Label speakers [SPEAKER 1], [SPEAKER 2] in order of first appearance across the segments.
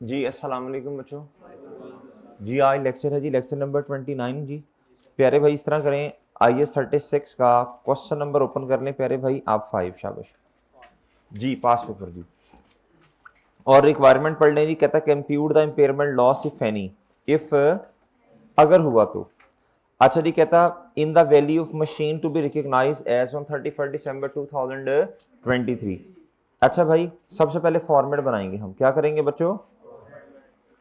[SPEAKER 1] जी अस्सलाम वालेकुम बच्चों। जी आज लेक्चर है जी, लेक्चर नंबर 29 जी। प्यारे भाई इस तरह करें, IS 36 का क्वेश्चन नंबर ओपन कर लें प्यारे भाई आप 5। शाबाश जी, पास पेपर जी। और रिक्वायरमेंट पढ़ लें जी। कहता compute the impairment loss if any, if अगर हुआ तो। अच्छा जी, कहता in the value of machine to be recognise as on 31 December 2023। अच्छा भाई, सबसे पहले फॉर्मेट बनाएंगे हम। क्या करेंगे बच्चों?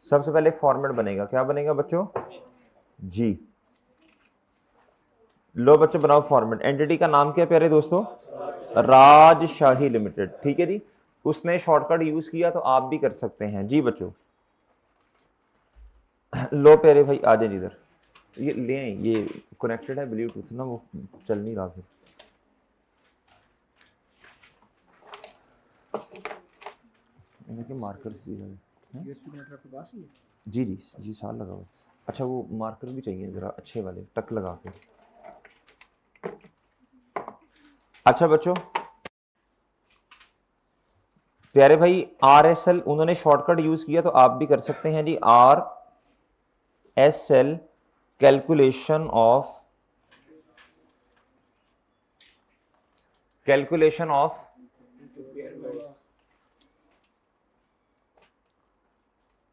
[SPEAKER 1] सबसे पहले फॉर्मेट बनेगा। क्या बनेगा बच्चों? जी लो बच्चों बनाओ फॉर्मेट। एंटिटी का नाम क्या है प्यारे दोस्तों? राजशाही लिमिटेड। ठीक है जी, उसने शॉर्टकट यूज किया तो आप भी कर सकते हैं जी बच्चों। लो प्यारे भाई आ जाए इधर, ये ले आए, ये कनेक्टेड है ब्लूटूथ ना, वो चल नहीं रहा। फिर इनके मार्कर्स भी हैं। यूएसबी कनेक्टर आपके पास ही है? जी जी जी, साल लगा हुआ। अच्छा वो मार्कर भी चाहिए जरा अच्छे वाले टक लगा के। अच्छा बच्चों प्यारे भाई, RSL उन्होंने शॉर्टकट यूज किया तो आप भी कर सकते हैं जी। RSL calculation of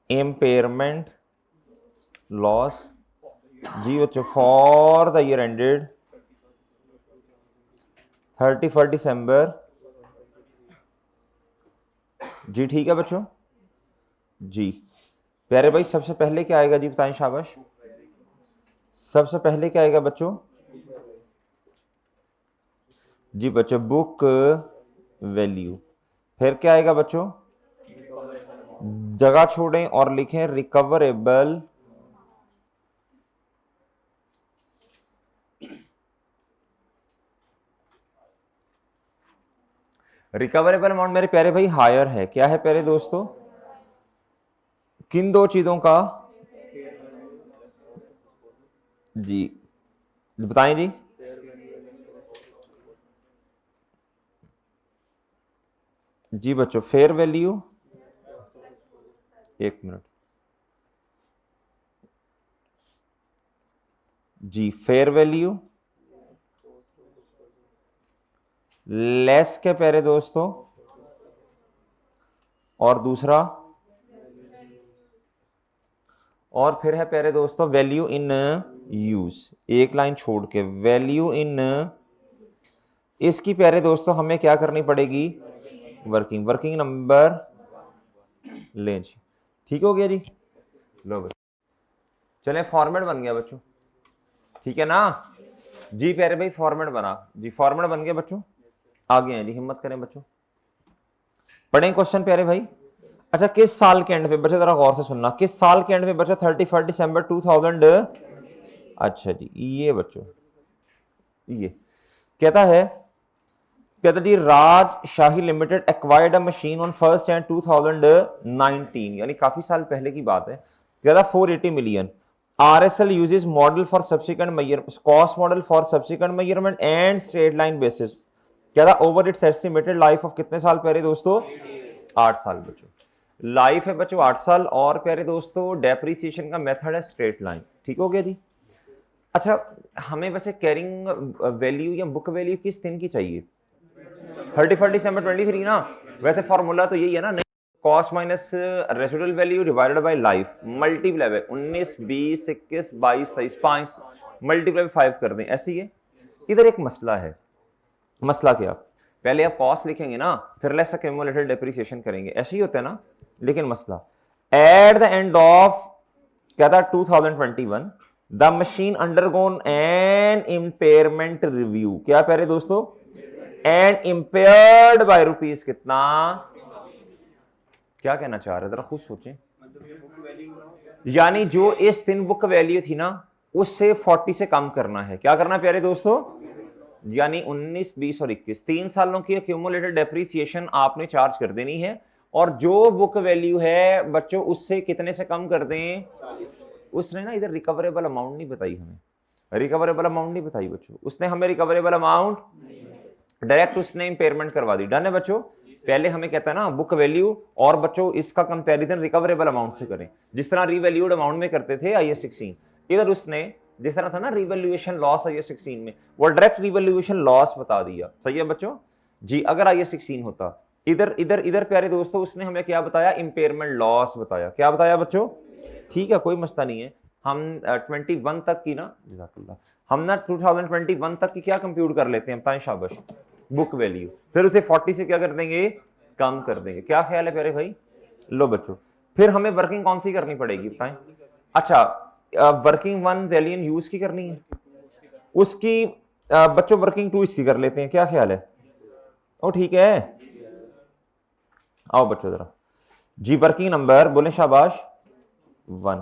[SPEAKER 1] impairment loss जी बच्चों for the year ended 31 December जी। ठीक है बच्चों जी। प्यारे भाई सबसे पहले क्या आएगा जी, बताएं शाबाश। सबसे पहले क्या आएगा बच्चों? जी बच्चों बुक वैल्यू। फिर क्या आएगा बच्चों? जगह छोड़ें और लिखें रिकवरेबल अमाउंट मेरे प्यारे भाई हायर है। क्या है प्यारे दोस्तों? किन दो चीजों का? जी बताएं जी। जी बच्चों फेयर वैल्यू, एक मिनट जी। फेयर वैल्यू लेस के प्यारे दोस्तों, और दूसरा और फिर है प्यारे दोस्तों वैल्यू इन यूज। एक लाइन छोड़ के वैल्यू इन, इसकी प्यारे दोस्तों हमें क्या करनी पड़ेगी? वर्किंग नंबर लें जी। ठीक हो गया जी। लो बच्चों चले, फॉर्मेट बन गया बच्चों, ठीक है ना जी। प्यारे भाई फॉर्मेट बना जी, फॉर्मेट बन गया बच्चों। आगे हैं जी, हिम्मत करें बच्चों, पढ़ें क्वेश्चन प्यारे भाई। अच्छा किस साल के एंड पे बच्चों, जरा गौर से सुनना, किस साल के एंड पे बच्चों? 31 दिसंबर 2000। अच्छा जी ये बच्चों, ये कहता है, कहता जी राजशाही limited acquired a machine on 1 जनवरी 2019, यानी काफी साल पहले की बात है। कहता 480 million. RSL uses model for subsequent measurement, cost model for subsequent measurement and straight line basis। कहता over it's estimated life of कितने साल प्यारे दोस्तों? 8 साल बच्चों। लाइफ है बच्चों 8 साल, और प्यारे दोस्तों डेप्रीसिएशन का मेथड है स्ट्रेट लाइन। ठीक हो गया जी। अच्छा हमें वैसे कैरिंग वैल्यू या बुक वैल्यू किस दिन की चाहिए? 31 दिसंबर 23 ना। वैसे फॉर्मूला तो यही है ना, cost minus residual value divided by life, multiply by 19 20 21 22 23 5 multiply 5 कर दें, ऐसे ही है। इधर एक मसला है। मसला क्या? पहले आप कॉस्ट लिखेंगे ना, फिर लेस एक्यूमुलेटेड डेप्रिसिएशन करेंगे, ऐसे ही होता है ना। लेकिन मसला एट द एंड ऑफ क्या था 2021 the machine undergone an impairment review. क्या प्यारे दोस्तों? एंड इंपेयर्ड बाय रुपीस कितना? क्या कहना चाह रहे, जरा खुद सोचें। यानी जो इस दिन बुक वैल्यू थी ना, उससे 40 से कम करना है। क्या करना प्यारे दोस्तों? यानी 19 20 और 21 3 सालों की एक्यूमुलेटेड डेप्रीसिएशन आपने चार्ज कर देनी है। और जो बुक वैल्यू है बच्चों उससे कितने से कम कर दें? उसने ना इधर रिकवरेबल अमाउंट नहीं बताई हमें, रिकवरेबल अमाउंट नहीं बताई बच्चों, उसने हमें रिकवरेबल अमाउंट डायरेक्ट उसने इंपेयरमेंट करवा दी। डन है बच्चों? पहले हमें कहता है ना बुक वैल्यू, और बच्चों इसका कंपैरिजन रिकवरेबल अमाउंट से करें, जिस तरह रीवैल्यूड अमाउंट में करते थे IAS 16। इधर उसने जिस तरह था ना रिवैल्यूएशन लॉस IAS 16 में, वो डायरेक्ट रिवैल्यूएशन लॉस बता दिया। सही है बच्चों जी। अगर IAS 16 होता, इधर इधर इधर प्यारे दोस्तों उसने हमें क्या बताया, इंपेयरमेंट लॉस बताया। क्या बताया बच्चों? ठीक है, कोई मसला नहीं है। हम 21 तक की ना, जज़ाकल्लाह, हम ना 2021 तक की क्या कंप्यूट कर लेते हैं, बताएं शाबाश, बुक वैल्यू, फिर उसे 40 से क्या कर देंगे, कम कर देंगे। क्या ख्याल है प्यारे भाई? लो बच्चों, फिर हमें वर्किंग कौन सी करनी पड़ेगी बताएं? अच्छा, वर्किंग 1 वैल्यू इन यूज की करनी है, उसकी बच्चों वर्किंग 2 इसकी कर लेते हैं। क्या ख्याल है? ओ ठीक है, आओ बच्चों जरा जी, वर्किंग नंबर बोले शाबाश 1,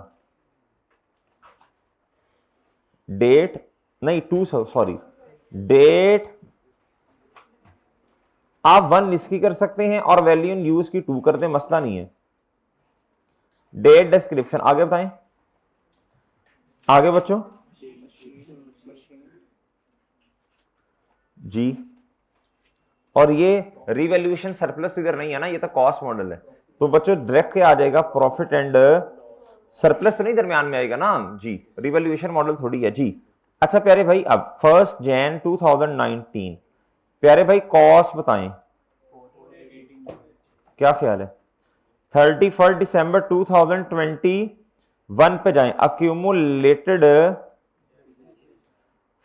[SPEAKER 1] डेट नहीं 2, सॉरी डेट आप 1 इसकी कर सकते हैं और वैल्यू इन यूज की 2 कर दें, मसला नहीं है। डेट डिस्क्रिप्शन आगे बताएं, आगे बच्चों जी। और ये रिवैल्यूएशन सरप्लस इधर नहीं है ना, ये तो कॉस्ट मॉडल है, तो बच्चों डायरेक्ट क्या आ जाएगा, प्रॉफिट एंड सरप्लस तो नहीं दरमियान में आएगा ना जी, रिवैल्यूएशन मॉडल थोड़ी है जी। अच्छा प्यारे भाई, अब 1 जनवरी 2019 प्यारे भाई कॉस्ट बताएं, क्या ख्याल है? 31 दिसंबर 2021 पे जाएं, अक्यूमुलेटेड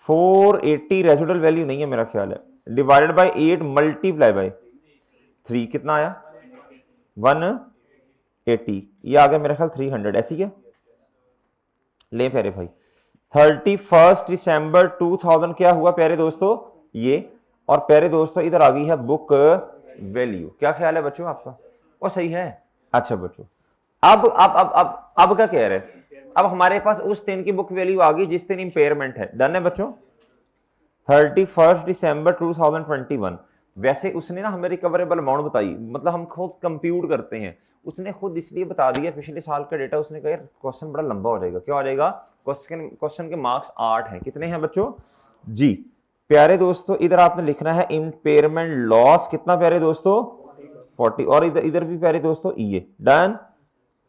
[SPEAKER 1] 480 रेजिडुअल वैल्यू नहीं है मेरा ख्याल है, डिवाइडेड बाय 8 मल्टीप्लाई बाय 3 कितना आया, 180, ये आ गया मेरा ख्याल 300, ऐसी क्या ले प्यारे भाई। 31 दिसंबर 2000 क्या हुआ प्यारे दोस्तों, ये, और प्यारे दोस्तों इधर आ गई है बुक वैल्यू। क्या ख्याल है बच्चों आपका? वो सही है। अच्छा बच्चों, अब क्या कह रहे हैं, अब हमारे पास उस दिन की बुक वैल्यू आ गई जिस दिन इंपेयरमेंट है। डन है बच्चों? 31 दिसंबर 2021। वैसे उसने ना हमें रिकवरेबल अमाउंट बताई, मतलब हम खुद कंप्यूट करते हैं, उसने खुद इसलिए बता दिया पिछले साल का डेटा, उसने कहा यार क्वेश्चन बड़ा लंबा हो जाएगा। क्या हो जाएगा? क्वेश्चन के मार्क्स 8 हैं, कितने हैं बच्चों जी? प्यारे दोस्तों इधर आपने लिखना है इंपेयरमेंट लॉस कितना प्यारे दोस्तों, 40, और इधर भी प्यारे दोस्तों ये डन,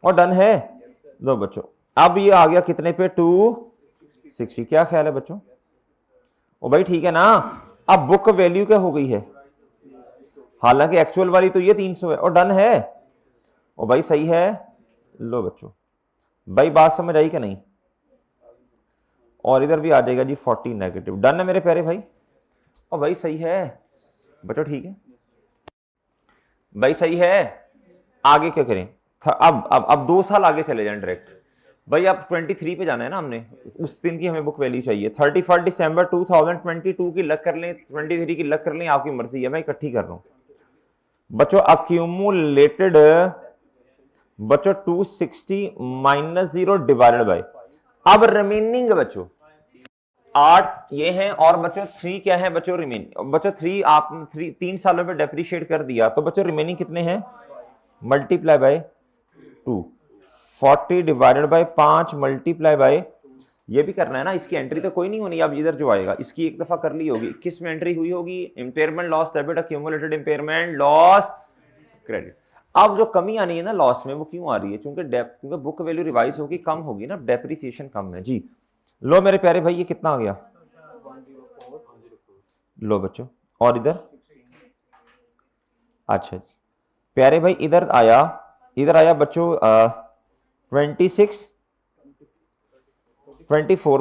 [SPEAKER 1] और डन है। लो बच्चों, अब ये आ गया कितने पे, 260। क्या ख्याल है बच्चों? ओ भाई ठीक है ना। अब बुक वैल्यू क्या हो गई है, हालांकि एक्चुअल वाली तो ये 300 है, और डन है। ओ भाई सही है। लो बच्चों, भाई बात समझ आई कि नहीं? और इधर भी आ जाएगा जी 40 नेगेटिव। डन है मेरे प्यारे भाई? और भाई सही है बच्चों, ठीक है भाई, सही है। आगे क्या करें? अब 2 साल आगे चले जाएं डायरेक्ट भाई। अब 23 पे जाना है ना हमने, उस दिन की हमें बुक वैल्यू चाहिए। 31 दिसंबर 2022 की लग कर लें, 23 की लग कर लें, आपकी मर्जी है, मैं इकट्ठी कर रहा हूं बच्चों। अक्यूमुलेटेड बच्चों 260 माइनस 0 डिवाइडेड बाय, अब रिमेनिंग बच्चों 8 ये हैं, और बच्चों 3 क्या है बच्चों, रिमेनिंग बच्चों 3 आप 3 सालों में डेप्रिशिएट कर दिया, तो बच्चों रिमेनिंग कितने हैं, multiply by 2, 40 divided by 5 multiply by, ये भी करना है ना, इसकी एंट्री तो कोई नहीं होनी। अब इधर जो आएगा इसकी एक दफा कर ली होगी, 21 में एंट्री हुई होगी, impairment loss debit accumulated impairment loss credit. अब जो कमी आनी है ना लॉस में, वो क्यों आ रही है, क्योंकि बुक वैल्यू रिवाइज होगी, कम होगी ना, डेप्रिसिएशन कम है जी। लो मेरे प्यारे भाई, ये कितना आ गया, लो बच्चों, और इधर अच्छा जी प्यारे भाई, इधर आया बच्चों 24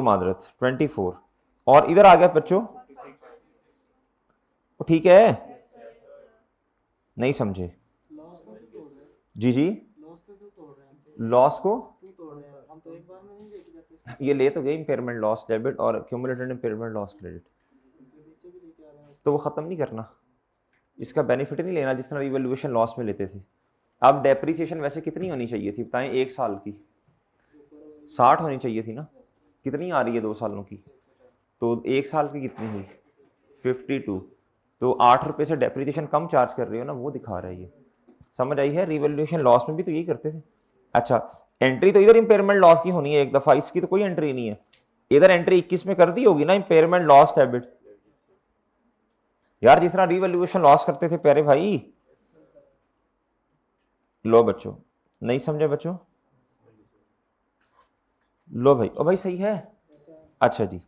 [SPEAKER 1] मादरत 24, और इधर आ गया बच्चों, ठीक है नहीं समझे जी जी, लॉस को ये ले तो गए इंपेयरमेंट लॉस डेबिट और एक्यूमुलेटेड इंपेयरमेंट लॉस क्रेडिट, तो वो खत्म नहीं करना, इसका बेनिफिट नहीं लेना जिस तरह रिवैल्यूएशन लॉस में लेते थे। अब डेप्रिसिएशन वैसे कितनी होनी चाहिए थी बताएं, 1 साल की 60 होनी चाहिए थी ना, कितनी आ रही है 2 सालों की, तो 1 साल की कितनी हुई 52, तो 8 रुपए से डेप्रिसिएशन कम चार्ज कर रही हो ना, वो दिखा रहा है ये। समझ आई है? रिवैल्यूएशन लॉस में भी तो यही करते थे। अच्छा, एंट्री तो इधर इंपेयरमेंट लॉस की होनी है एक दफा, इसकी तो कोई एंट्री नहीं है। इधर एंट्री 21 में कर दी होगी ना, इंपेयरमेंट लॉस डेबिट, यार जिस तरह रिवैल्यूएशन लॉस करते थे प्यारे भाई, लो बच्चों, नहीं समझे बच्चों? लो भाई, ओ भाई सही है। अच्छा जी,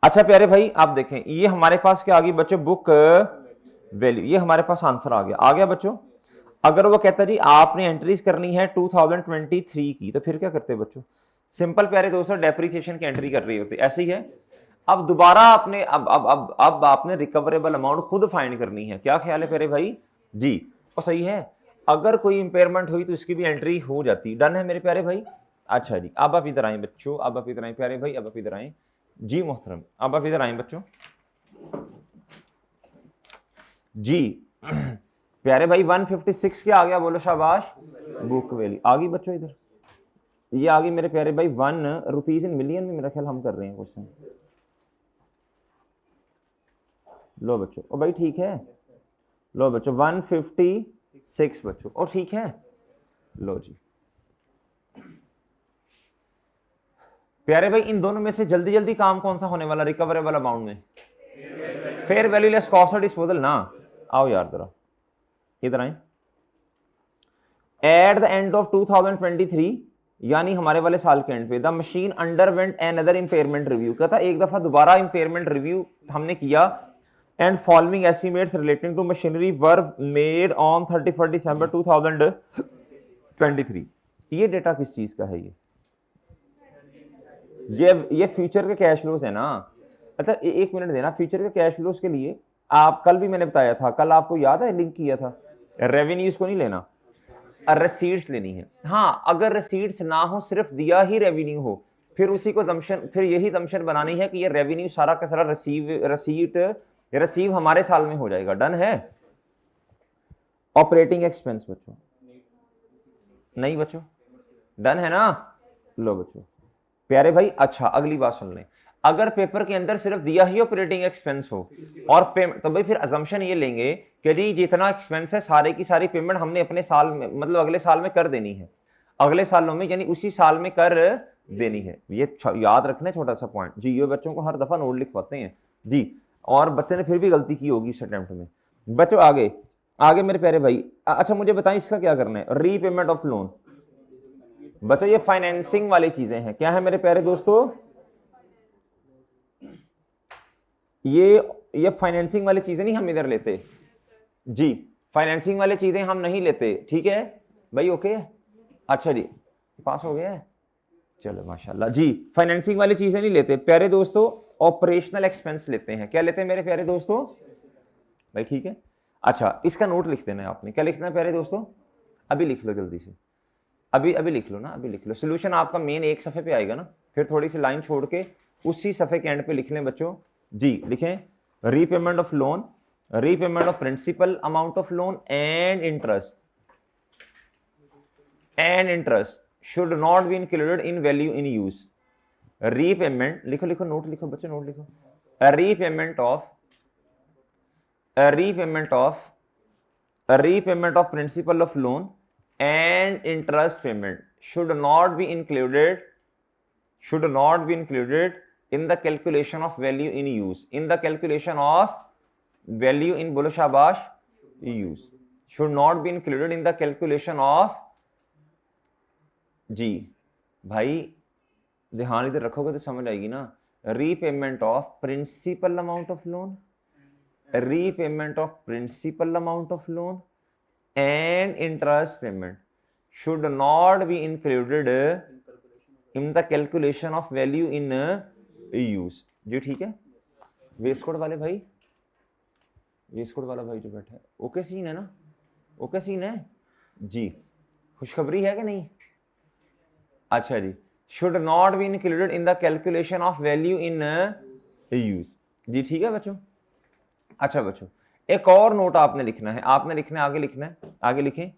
[SPEAKER 1] अच्छा प्यारे भाई आप देखें, ये हमारे पास क्या आ गई बच्चों, बुक वैल्यू, ये हमारे पास आंसर आ गया बच्चों। अगर वो कहता जी आपने एंट्रीज करनी है 2023 की, तो फिर क्या करते बच्चों? सिंपल प्यारे दोस्तों, डेप्रीसिएशन की एंट्री कर रही होती, ऐसे ही है। अब दोबारा आपने अब आपने रिकवरेबल अमाउंट खुद फाइंड करनी है। क्या ख्याल है प्यारे भाई जी? और सही है, अगर कोई इंपेयरमेंट हुई तो इसकी भी एंट्री हो जाती। डन है मेरे प्यारे भाई? अच्छा जी, अब आप इधर आए बच्चों, अब आप इधर आए प्यारे भाई, अब आप इधर आए जी मोहतरम, अब आप इधर आए बच्चों जी। प्यारे भाई 156 क्या आ गया, बोलो शाबाश, बुक वैल्यू आ गई बच्चों इधर। ये आ गई मेरे प्यारे भाई ₹1 इन मिलियन में, मेरा ख्याल हम कर रहे हैं क्वेश्चन। लो बच्चों, ओ भाई ठीक है, लो बच्चों 156 बच्चों, और ठीक है। लो जी प्यारे भाई, इन दोनों में से जल्दी जल्दी काम कौन सा होने वाला रिकवरेबल अमाउंट में? Fair value less cost of disposal ना। आओ यार जरा इधर आए। एट द एंड ऑफ 2023, यानी हमारे वाले साल के एंड पे, the machine underwent another impairment review. कहता एक दफा दोबारा इंपेयरमेंट रिव्यू हमने किया, and following estimates relating to machinery were made on 31 December 2023। ये डेटा किस चीज का है? ये फ्यूचर के कैश फ्लोज है ना। अच्छा एक मिनट देना, फ्यूचर के कैश फ्लोज के लिए आप कल भी मैंने बताया था, कल आपको याद है लिंक किया था, रेवेन्यूज को नहीं लेना, रसीड्स लेनी है। हाँ, अगर रसीड्स ना हो, सिर्फ दिया ही रेवेन्यू हो, फिर उसी को जम्पशन, फिर यही जम्पशन बनानी है कि ये रेवेन्यू सारा का सारा रिसीव हमारे साल में हो जाएगा। डन है? ऑपरेटिंग एक्सपेंस बच्चों, नहीं बच्चों, डन है ना? लो बच्चों प्यारे भाई, अच्छा अगली बात सुन लें, अगर पेपर के अंदर सिर्फ दिया ही ऑपरेटिंग एक्सपेंस हो और पेमेंट, तो भाई फिर अजम्पशन ये लेंगे कि जी जितना एक्सपेंस है सारे की सारी पेमेंट हमने अपने साल में, मतलब अगले साल में कर देनी है, अगले सालों में, यानी उसी साल में कर देनी है। ये याद रखना छोटा सा पॉइंट जी, ये बच्चों को हर दफा नोट लिखवाते हैं जी, और बच्चे ने फिर भी गलती की होगी इस अटेम्प्ट में। बच्चों आगे आगे मेरे प्यारे भाई, अच्छा मुझे बताएं इसका क्या करना है, रीपेमेंट ऑफ लोन। बच्चों ये फाइनेंसिंग वाली चीजें हैं, क्या है मेरे प्यारे दोस्तों? ये फाइनेंसिंग वाली चीजें नहीं हम इधर लेते जी, फाइनेंसिंग वाली चीजें हम नहीं लेते, ठीक है भाई? ओके, अच्छा जी, पास हो गया है, चलो माशाल्लाह जी। फाइनेंसिंग वाली चीजें नहीं लेते प्यारे दोस्तों, ऑपरेशनल एक्सपेंस लेते हैं। क्या लेते हैं मेरे प्यारे दोस्तों? भाई ठीक है, अच्छा इसका नोट लिख देना है आपने। क्या लिखना है प्यारे दोस्तों? अभी लिख लो जल्दी से, अभी लिख लो ना, अभी लिख लो। सोल्यूशन आपका मेन एक सफे पे आएगा ना, फिर थोड़ी सी लाइन छोड़ के उसी सफे के एंड पे लिख लें बच्चों जी। लिखें repayment of loan, repayment of principal amount of loan and interest should not be included in value in use. Repayment लिखो, लिखो नोट लिखो बच्चों, नोट लिखो। Repayment of principal of loan and interest payment should not be included in the calculation of value in use, in the calculation of value in, बोलो शाबाश, use, should not be included in the calculation of जी। भाई ध्यान इधर रखोगे तो समझ आएगी ना। Repayment of principal amount of loan, repayment of principal amount of loan and interest payment should not be included in the calculation of value in use जी, ठीक है? वेस्ट कोड वाले भाई, वेस्ट कोड वाला भाई जो बैठा है, ओके सीन है ना? ओके सीन है जी, खुशखबरी है कि नहीं? अच्छा जी, should not be included in the calculation of value in use जी, ठीक है बच्चों? अच्छा बच्चों एक और नोट आपने लिखना है, आपने लिखना है, आगे लिखना है, आगे लिखें,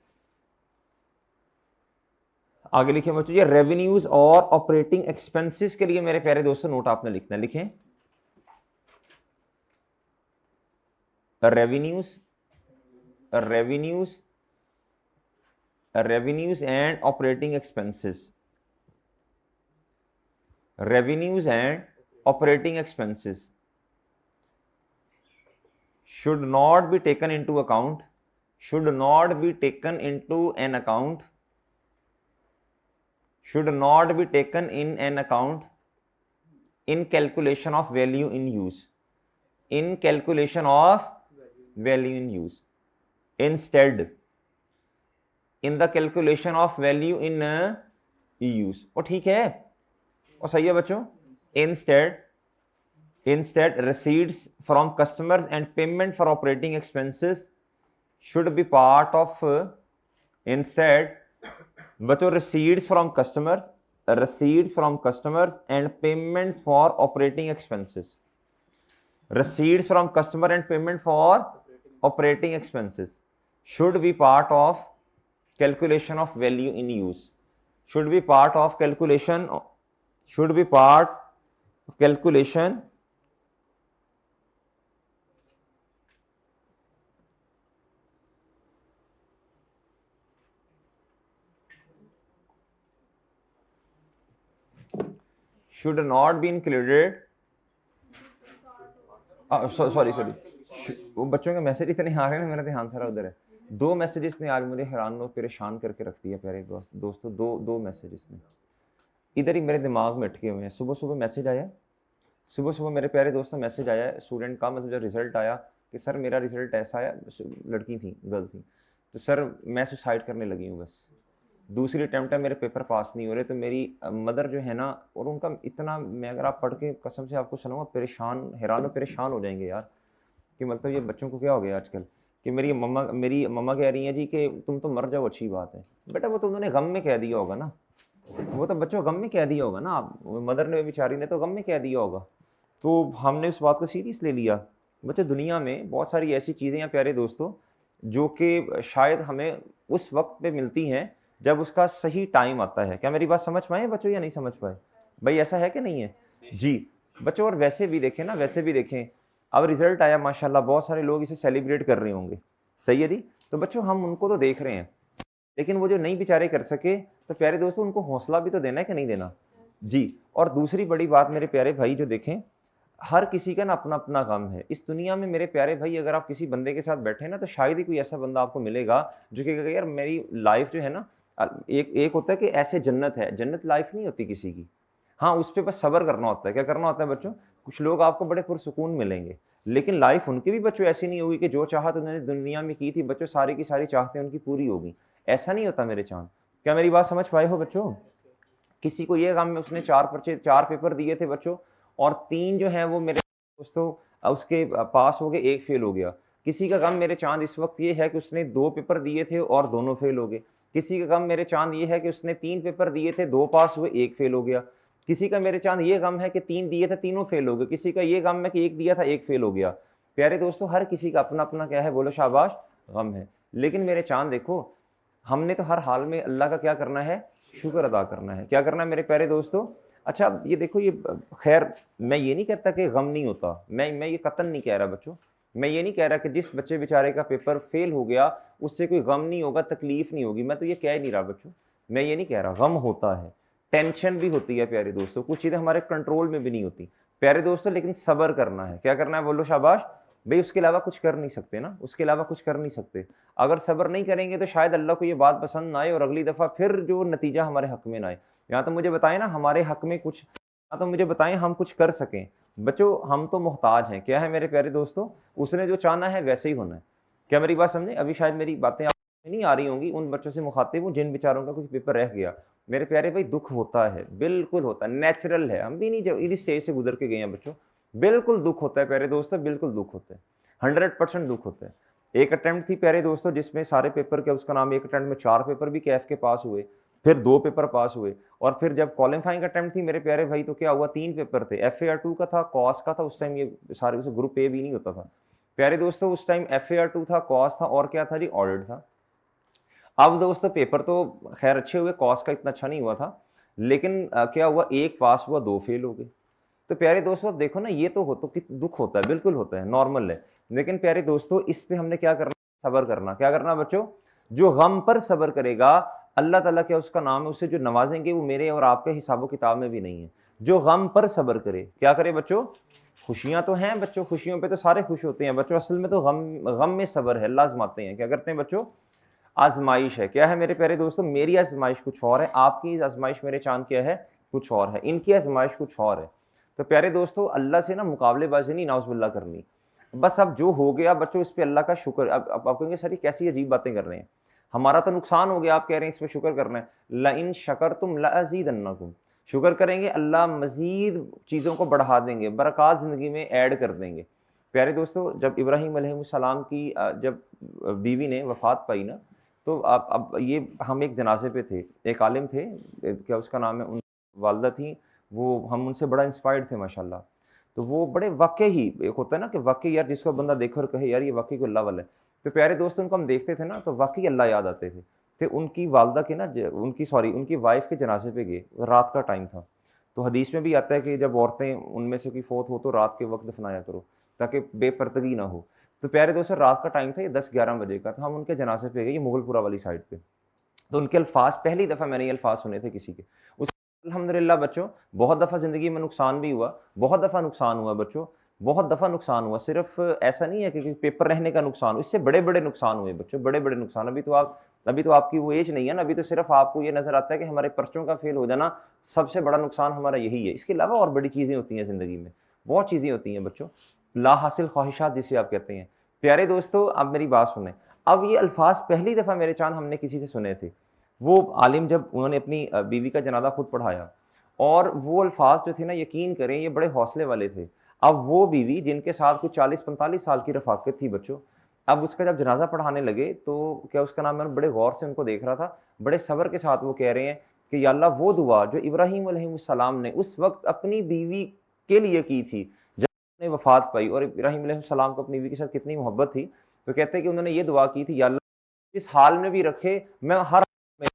[SPEAKER 1] आगे लिखें बच्चों। ये रेवेन्यूज और ऑपरेटिंग एक्सपेंसेस के लिए मेरे प्यारे दोस्तों नोट आपने लिखना है, लिखें revenues and operating expenses, revenues and operating expenses should not be taken into account should not be taken into an account, should not be taken in an account in calculation of value in use, in calculation of value in use. Instead, in the calculation of value in use. और ठीक है और सही है बच्चों. Instead receipts from customers and payment for operating expenses should be part of instead बच्चों receipts from customers and payments for operating expenses, receipts from customer and payment for operating expenses should be part of calculation of value in use, should be part of calculation should not be included. Sorry वो बच्चों के message इतने आ रहे हैं ना, मेरा ध्यान सारा उधर है. 2 मैसेजेस ने आज मुझे हैरान और परेशान करके रख दिया प्यारे दोस्तों. दो मैसेजेस ने इधर ही मेरे दिमाग में अटके हुए हैं. सुबह मैसेज आया, सुबह मेरे प्यारे दोस्तों मैसेज आया स्टूडेंट का, मतलब जब रिजल्ट आया कि सर मेरा रिजल्ट ऐसा आया, लड़की थी, गर्ल थी, तो सर मैं सुसाइड करने लगी हूँ, बस दूसरी अटैम्प्ट है, मेरे पेपर पास नहीं हो रहे. तो मेरी मदर जो है ना, और उनका इतना, मैं अगर आप पढ़ के कसम से आपको सुनाऊंगा, परेशान हैरान और परेशान हो जाएंगे यार कि मतलब ये बच्चों को क्या हो गया आजकल. कि मेरी मम्मा कह रही हैं जी कि तुम तो मर जाओ, अच्छी बात है. बेटा वो तो उन्होंने गम में कह दिया होगा ना, वो तो बच्चों गम में कह दिया होगा ना, मदर ने, बेचारी ने तो गम में कह दिया होगा. तो हमने उस बात को सीरियस ले लिया. बच्चों दुनिया में बहुत सारी ऐसी चीज़ें हैं प्यारे दोस्तों जो कि शायद हमें उस वक्त पे मिलती हैं जब उसका सही टाइम आता है. क्या मेरी बात समझ पाए बच्चों या नहीं समझ पाए? भाई ऐसा है कि नहीं है जी बच्चों. और वैसे भी देखें ना, वैसे भी देखें, अब रिजल्ट आया माशाल्लाह, बहुत सारे लोग इसे सेलिब्रेट कर रहे होंगे, सही है जी. तो बच्चों हम उनको तो देख रहे हैं, लेकिन वो जो नहीं बेचारे कर सके, तो प्यारे दोस्तों उनको हौसला भी तो देना है कि नहीं देना जी. और दूसरी बड़ी बात मेरे प्यारे भाई, जो देखें हर किसी का ना अपना अपना काम है इस दुनिया में मेरे प्यारे भाई. अगर आप किसी बंदे के साथ बैठे ना, तो शायद ही कोई ऐसा बंदा आपको मिलेगा जो कहेगा यार मेरी लाइफ जो है ना, एक होता है कि ऐसे जन्नत है, जन्नत लाइफ नहीं होती किसी की. हाँ, उस पर बस सब्र करना होता है. क्या करना होता है बच्चों? कुछ लोग आपको बड़े पुरसुकून मिलेंगे, लेकिन लाइफ उनकी भी बच्चों ऐसी नहीं होगी कि जो चाहत उन्होंने दुनिया में की थी बच्चों, सारी की सारी चाहतें उनकी पूरी होगी. ऐसा नहीं होता मेरे चांद. क्या मेरी बात समझ पाए हो बच्चों? किसी को ये काम में उसने 4 पेपर दिए थे बच्चों, और 3 जो है वो मेरे दोस्तों उसके पास हो गए, 1 फेल हो गया. किसी का काम मेरे चांद इस वक्त ये है कि उसने 2 पेपर दिए थे और दोनों फेल हो गए. किसी का गम मेरे चांद ये है कि उसने 3 पेपर दिए थे, 2 पास हुए, 1 फेल हो गया. किसी का मेरे चांद ये गम है कि 3 दिए थे, तीनों फेल हो गए. किसी का ये गम है कि 1 दिया था, 1 फेल हो गया. प्यारे दोस्तों हर किसी का अपना अपना क्या है, बोलो शाबाश, गम है. लेकिन मेरे चांद देखो, हमने तो हर हाल में अल्लाह का क्या करना है, शुक्र अदा करना है. क्या करना है मेरे प्यारे दोस्तों? अच्छा ये देखो, ये खैर मैं ये नहीं कहता कि गम नहीं होता, मैं ये कतन नहीं कह रहा बच्चों. मैं ये नहीं कह रहा कि जिस बच्चे बेचारे का पेपर फेल हो गया उससे कोई गम नहीं होगा, तकलीफ नहीं होगी. मैं तो ये कह ही नहीं रहा बच्चों, मैं ये नहीं कह रहा. गम होता है, टेंशन भी होती है प्यारे दोस्तों, कुछ चीज़ें हमारे कंट्रोल में भी नहीं होती प्यारे दोस्तों. लेकिन सब्र करना है. क्या करना है, बोलो शाबाश भाई. उसके अलावा कुछ कर नहीं सकते ना, उसके अलावा कुछ कर नहीं सकते. अगर सब्र नहीं करेंगे तो शायद अल्लाह को ये बात पसंद ना आए और अगली दफ़ा फिर जो नतीजा हमारे हक में ना आए. या तो मुझे बताएं ना हमारे हक में कुछ, या तो मुझे बताएं हम कुछ कर सकें. बच्चों हम तो मोहताज हैं. क्या है मेरे प्यारे दोस्तों? उसने जो चाहना है वैसे ही होना है. क्या मेरी बात समझे? अभी शायद मेरी बातें आपको नहीं आ रही होंगी, उन बच्चों से मुखातिब हूँ जिन बेचारों का कुछ पेपर रह गया. मेरे प्यारे भाई दुख होता है, बिल्कुल होता है, नेचुरल है. हम भी नहीं इस स्टेज से गुजर के गए हैं बच्चों. बिल्कुल दुख होता है प्यारे दोस्तों, बिल्कुल दुख होता है, 100% दुख होता है. एक अटेम्प्ट थी प्यारे दोस्तों जिसमें सारे पेपर के, उसका नाम, एक अटेम्प्ट में 4 पेपर भी कैफ के पास हुए, फिर 2 पेपर पास हुए. और फिर जब क्वालिफाइंग अटेम्प्ट थी मेरे प्यारे भाई, तो क्या हुआ, 3 पेपर थे. FAR2 का था, कॉस का था. उस टाइम ये सारे उस ग्रुप ए भी नहीं होता था प्यारे दोस्तों. उस टाइम FAR2 था, कॉस था, और क्या था जी, ऑडिट था. अब दोस्तों पेपर तो खैर अच्छे हुए, कॉस का इतना अच्छा नहीं हुआ था, लेकिन क्या हुआ, 1 पास हुआ, 2 फेल हो गए. तो प्यारे दोस्तों अब देखो ना, ये तो हो तो कि दुख होता है, बिल्कुल होता है, नॉर्मल है. लेकिन प्यारे दोस्तों इस पे हमने क्या करना, सब्र करना. क्या करना बच्चों? जो गम पर सब्र करेगा, अल्लाह ताला क्या उसका नाम है, उसे जो नवाजेंगे वो मेरे और आपके हिसाबो किताब में भी नहीं है. जो गम पर सब्र करे, क्या करे बच्चों? खुशियां तो हैं बच्चों, खुशियों पे तो सारे खुश होते हैं बच्चों, असल में तो गम में सब्र है, अल्लाह आजमाते हैं। क्या करते हैं बच्चों? आजमाइश है। क्या है मेरे प्यारे दोस्तों? मेरी आजमाइश कुछ और है, आपकी आजमाइश मेरे चांद क्या है? कुछ और है, इनकी आजमाइश कुछ और है। तो प्यारे दोस्तों, अल्लाह से ना मुकाबलेबाजी नहीं नाउज़ुबिल्लाह करनी। बस अब जो हो गया बच्चों, इस पे अल्लाह का शुक्र। अब आप कहेंगे सर ये कैसी अजीब बातें कर रहे हैं, हमारा तो नुकसान हो गया, आप कह रहे हैं इसमें शुक्र करना है। लइन शकरतुम लअज़ीदन्नकुम, शुक्र करेंगे अल्लाह मजीद चीज़ों को बढ़ा देंगे, बरक़ात ज़िंदगी में ऐड कर देंगे। प्यारे दोस्तों, जब इब्राहीम अलैहिस्सलाम की जब बीवी ने वफ़ात पाई ना, तो अब ये हम एक जनाजे पे थे, एक आलिम थे, क्या उसका नाम है, उन वालदा थी, वो हम उनसे बड़ा इंस्पायर्ड थे माशाल्लाह। तो वो बड़े वाक़ई ही, एक होता है ना कि वाक़ई यार जिसको बंदा देखे और कहे यार ये वाक़ई कोई अल्लाह वाला है। तो प्यारे दोस्तों, उनको हम देखते थे ना तो वाक़ई अल्लाह याद आते थे। तो उनकी वालदा के ना उनकी वाइफ़ के जनाज़े पे गए, रात का टाइम था। तो हदीस में भी आता है कि जब औरतें उनमें से कोई फ़ौत हो तो रात के वक़्त दफ़नाया करो, ताकि बेपर्दगी ना हो। तो प्यारे दोस्तों, रात का टाइम था, ये 10-11 बजे का, तो हम उनके जनाज़े पे गए, ये मुगलपुरा वाली साइड पे। तो उनके अल्फ़ाज़, पहली दफ़ा मैंने ये अल्फ़ाज़ सुने थे किसी के। उस अल्हम्दुलिल्लाह बच्चों, बहुत दफ़ा ज़िंदगी में नुकसान भी हुआ, बहुत दफ़ा नुकसान हुआ बच्चों, बहुत दफ़ा नुकसान हुआ। सिर्फ़ ऐसा नहीं है कि पेपर रहने का नुकसान, इससे बड़े-बड़े नुकसान हुए बच्चों, बड़े-बड़े नुकसान। अभी तो आपकी वो एज नहीं है ना, अभी तो सिर्फ़ आपको ये नज़र आता है कि हमारे पर्चों का फ़ेल हो जाना सबसे बड़ा नुकसान हमारा यही है। इसके अलावा और बड़ी चीज़ें होती हैं ज़िंदगी में, बहुत चीज़ें होती हैं बच्चों, लाहासिल ख्वाहिशात जिसे आप कहते हैं। प्यारे दोस्तों, अब मेरी बात सुनें। अब ये अल्फ़ाज़ पहली दफ़ा मेरे चाँद हमने किसी से सुने थे। वो आलिम जब उन्होंने अपनी बीवी का जनाज़ा खुद पढ़ाया, और वो अल्फ़ाज़ जो थे ना, यकीन करें ये बड़े हौसले वाले थे। अब वो बीवी जिनके साथ कुछ 40-45 साल की रफ़ाक़त थी बच्चों, अब उसका जब जनाज़ा पढ़ाने लगे तो क्या उसका नाम है, मैं बड़े गौर से उनको देख रहा था, बड़े सब्र के साथ वो कह रहे हैं कि या अल्लाह, वो दुआ जो इब्राहीम अलैहिस्सलाम ने उस वक़्त अपनी बीवी के लिए की थी, जब उन्हें वफ़ात पाई, और इब्राहीम अलैहिस्सलाम को अपनी बीवी के साथ कितनी मोहब्बत थी, तो कहते हैं कि उन्होंने ये दुआ की थी, या अल्लाह इस हाल में भी रखे, मैं हर हाल में,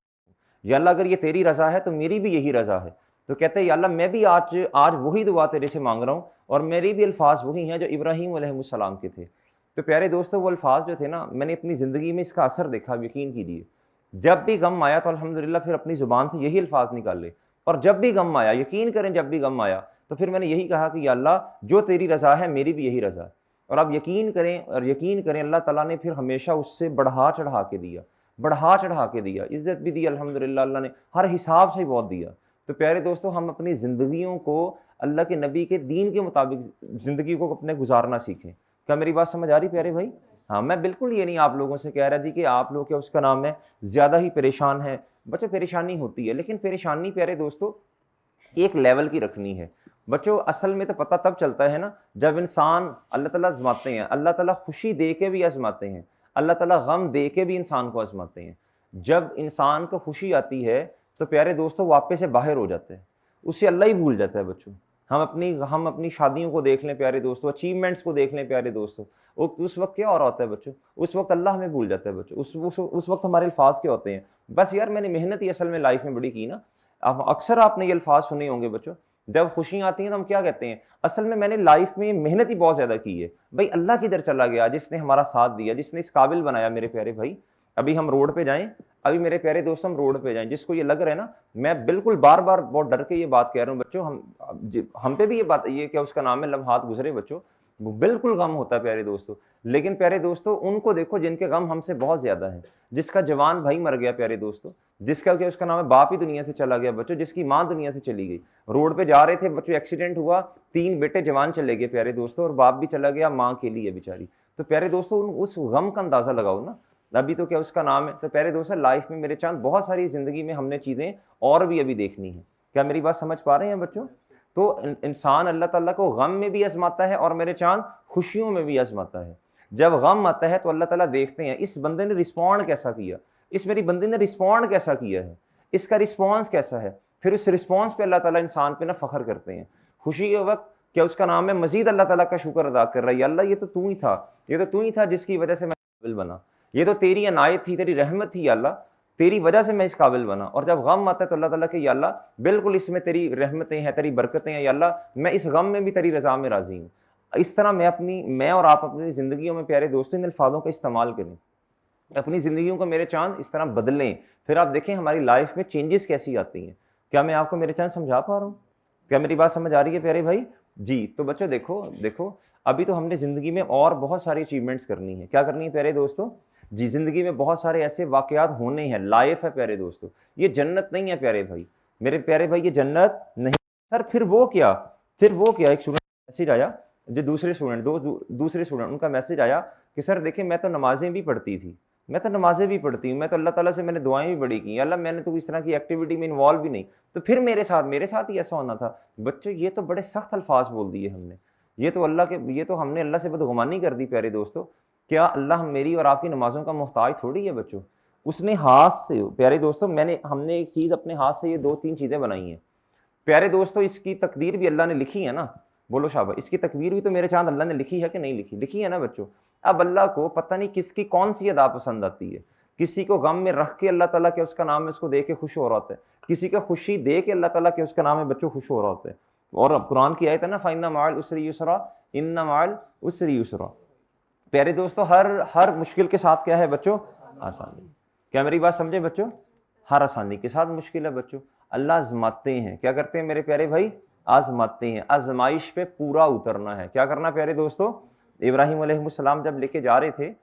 [SPEAKER 1] या अल्लाह अगर ये तेरी रज़ा है तो मेरी भी यही रज़ा है। तो कहते हैं या अल्लाह, मैं भी आज आज वही दुआ तेरे से माँग रहा हूँ, और मेरे भी अल्फ़ाज़ वही हैं जो इब्राहीम अलैहिस्सलाम के थे। तो प्यारे दोस्तों, वो अल्फ़ाज़ जो थे ना, मैंने अपनी ज़िंदगी में इसका असर देखा, आप यकीन कीजिए। जब भी गम आया तो अल्हम्दुलिल्लाह फिर अपनी ज़ुबान से यही अल्फ़ाज़ निकाले, और जब भी गम आया, यकीन करें जब भी गम आया, तो फिर मैंने यही कहा कि या अल्लाह, जो तेरी रज़ा है मेरी भी यही रज़ा है। और आप यकीन करें अल्लाह ताला ने फिर हमेशा उससे बढ़ा-चढ़ा के दिया, बढ़ा-चढ़ा के दिया, इज़्ज़त भी दी अल्हम्दुलिल्लाह, अल्लाह ने हर हिसाब से बहुत दिया। तो प्यारे दोस्तों, हम अपनी ज़िंदगियों को अल्लाह के नबी के दीन के मुताबिक ज़िंदगी को अपने गुज़ारना सीखें। क्या मेरी बात समझ आ रही प्यारे भाई? हाँ, मैं बिल्कुल ये नहीं आप लोगों से कह रहा जी कि आप लोग क्या उसका नाम है ज़्यादा ही परेशान हैं। बच्चों, परेशानी होती है, लेकिन परेशानी प्यारे दोस्तों एक लेवल की रखनी है। बच्चों, असल में तो पता तब चलता है ना जब इंसान, अल्लाह ताला आज़माते हैं, अल्लाह ताला खुशी दे के भी आज़माते हैं, अल्लाह ताला गम दे के भी इंसान को आज़माते हैं। जब इंसान को खुशी आती है तो प्यारे दोस्तों वापस से बाहर हो जाता है, उससे अल्लाह ही भूल जाता है बच्चों। हम अपनी शादियों को देख लें प्यारे दोस्तों, अचीवमेंट्स को देख लें प्यारे दोस्तों, उस वक़्त क्या हो रहा होता है बच्चों? उस वक़्त अल्लाह हमें भूल जाता है बच्चों। उस वक़्त हमारे अल्फ़ाज़ क्या होते हैं? बस यार, मैंने मेहनत ही असल में लाइफ़ में बड़ी की ना। अब अक्सर आपने ये अल्फ़ाज़ सुने होंगे बच्चों, जब खुशियाँ आती हैं तो हम क्या कहते हैं? असल में मैंने लाइफ़ में मेहनत ही बहुत ज़्यादा की है। भई अल्लाह किधर चला गया जिसने हमारा साथ दिया, जिसने इस काबिल बनाया मेरे प्यारे भाई। अभी हम रोड पे जाएँ, अभी मेरे प्यारे दोस्त हम रोड पे जाएँ, जिसको ये लग रहा है ना, मैं बिल्कुल बार-बार बहुत डर के ये बात कह रहा हूँ बच्चों, हम पे भी ये क्या उसका नाम है, लम्हात गुज़रे बच्चों, वो बिल्कुल गम होता है प्यारे दोस्तों। लेकिन प्यारे दोस्तों, उनको देखो जिनके गम हमसे बहुत ज़्यादा हैं, जिसका जवान भाई मर गया प्यारे दोस्तों, जिसका क्या उसका नाम है बाप ही दुनिया से चला गया बच्चों, जिसकी माँ दुनिया से चली गई। रोड पे जा रहे थे बच्चों, एक्सीडेंट हुआ, 3 बेटे जवान चले गए प्यारे दोस्तों, और बाप भी चला गया, माँ अकेली है बेचारी। तो प्यारे दोस्तों, उस गम का अंदाज़ा लगाओ ना। अभी तो क्या उसका नाम है, तो प्यारे दोस्तों लाइफ में मेरे चाँद बहुत सारी ज़िंदगी में हमने चीज़ें और भी अभी देखनी है। क्या मेरी बात समझ पा रहे हैं बच्चों? तो इंसान अल्लाह ताला को गम में भी आज़माता है और मेरे चाँद खुशियों में भी आज़माता है। जब गम आता है तो अल्लाह ताला देखते हैं इस बंदे ने रिस्पॉन्ड कैसा किया, इस मेरी बंदी ने रिस्पॉन्ड कैसा किया है, इसका रिस्पॉन्स कैसा है। फिर उस रिस्पॉन्स पे अल्लाह ताला इंसान पे ना फ़ख्र करते हैं। खुशी के वक़्त क्या उसका नाम है, मज़ीद अल्लाह ताला का शुक्र अदा कर रहा है, या अल्लाह ये तो तू ही था, ये तो तू ही था जिसकी वजह से मैं काबिल बना। ये तो तेरी अनायत थी, तेरी रहमत थी या अल्लाह, तेरी वजह से मैं इस काबिल बना। और जब गम आता है तो अल्लाह ताला के या अल्लाह, बिल्कुल इसमें तेरी रहमतें हैं, तेरी बरकतें हैं या अल्लाह, मैं इस गम में भी तेरी रज़ा में राज़ी हूँ। इस तरह मैं और आप अपनी ज़िंदगियों में प्यारे दोस्तों इन अल्फाज़ों का इस्तेमाल करें। अपनी ज़िंदगियों को मेरे चाँद इस तरह बदलें, फिर आप देखें हमारी लाइफ़ में चेंजेस कैसी आती हैं। क्या मैं आपको मेरे चाँद समझा पा रहा हूँ? क्या मेरी बात समझ आ रही है प्यारे भाई? जी। तो बच्चों देखो देखो, अभी तो हमने ज़िंदगी में और बहुत सारी अचीवमेंट्स करनी है। क्या करनी है प्यारे दोस्तों? जी, ज़िंदगी में बहुत सारे ऐसे वाक़यात होने हैं, लाइफ़ है प्यारे दोस्तों। ये जन्नत नहीं है प्यारे भाई। मेरे प्यारे भाई, ये जन्नत नहीं। सर फिर वो क्या? फिर वो क्या? एक स्टूडेंट का मैसेज आया, जो दूसरे स्टूडेंट दूसरे स्टूडेंट, उनका मैसेज आया कि सर देखिए, मैं तो नमाज़ें भी पढ़ती थी। मैं तो नमाज़ें भी पढ़ती हूँ, मैं तो अल्लाह ताला से मैंने दुआएँ भी बड़ी की, अल्लाह मैंने तो इस तरह की एक्टिविटी में इन्वॉल्व भी नहीं। तो फिर मेरे साथ ही ऐसा होना था। बच्चों ये तो बड़े सख्त अल्फाज बोल दिए हमने। ये तो हमने अल्लाह से बदगुमानी कर दी प्यारे दोस्तों। क्या अल्लाह मेरी और आपकी नमाजों का मोहताज थोड़ी है बच्चों? उसने हाथ से, प्यारे दोस्तों, हमने एक चीज अपने हाथ से ये 2-3 चीजें बनाई हैं प्यारे दोस्तों। इसकी तकदीर भी अल्लाह ने लिखी है ना। बोलो शाबाश। इसकी तकदीर भी तो मेरे चांद अल्लाह ने लिखी है कि नहीं लिखी? लिखी है ना बच्चों। अब अल्लाह को पता नहीं किसकी कौन सी अदा पसंद आती है। किसी को गम में रख के अल्लाह ताला के उसका नाम है उसको दे के खुश हो रहा होता है, किसी का खुशी दे के अल्लाह ताला के उसका नाम है बच्चों खुश हो रहा होता है। और अब कुरान की आयत है ना, फाइन्ना माल उसरी युसरा, इन्ना माल उसरी युसरा। प्यारे दोस्तों, हर मुश्किल के साथ क्या है बच्चों? आसानी। क्या मेरी बात समझे बच्चों? हर आसानी के साथ मुश्किल है बच्चों। अल्लाह आजमाते हैं। क्या करते हैं मेरे प्यारे भाई? आजमाते हैं। आजमाइश पे पूरा उतरना है। क्या करना प्यारे दोस्तों? इब्राहिम अलैहिस्सलाम जब लेके जा रहे थे,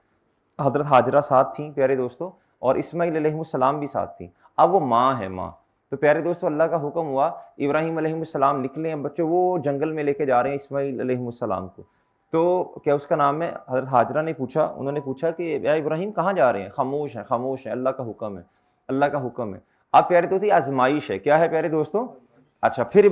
[SPEAKER 1] हजरत हाजरा साथ थी प्यारे दोस्तों, और इस्माइल अलैहिस्सलाम भी साथ थी। अब वो माँ है, माँ। तो प्यारे दोस्तों, अल्लाह का हुक्म हुआ, इब्राहिम अलैहिस्सलाम निकले हैं बच्चों, वो जंगल में लेके जा रहे हैं इस्माइल अलैहिस्सलाम को। तो क्या उसका नाम है, हजरत हाजरा ने पूछा, उन्होंने पूछा कि या इब्राहिम कहाँ जा रहे हैं? खामोश है, खामोश है, अल्लाह का हुक्म है, अल्लाह का हुक्म है। अब प्यारे दोस्तों, आजमाइश है। क्या है प्यारे दोस्तों? अच्छा, फिर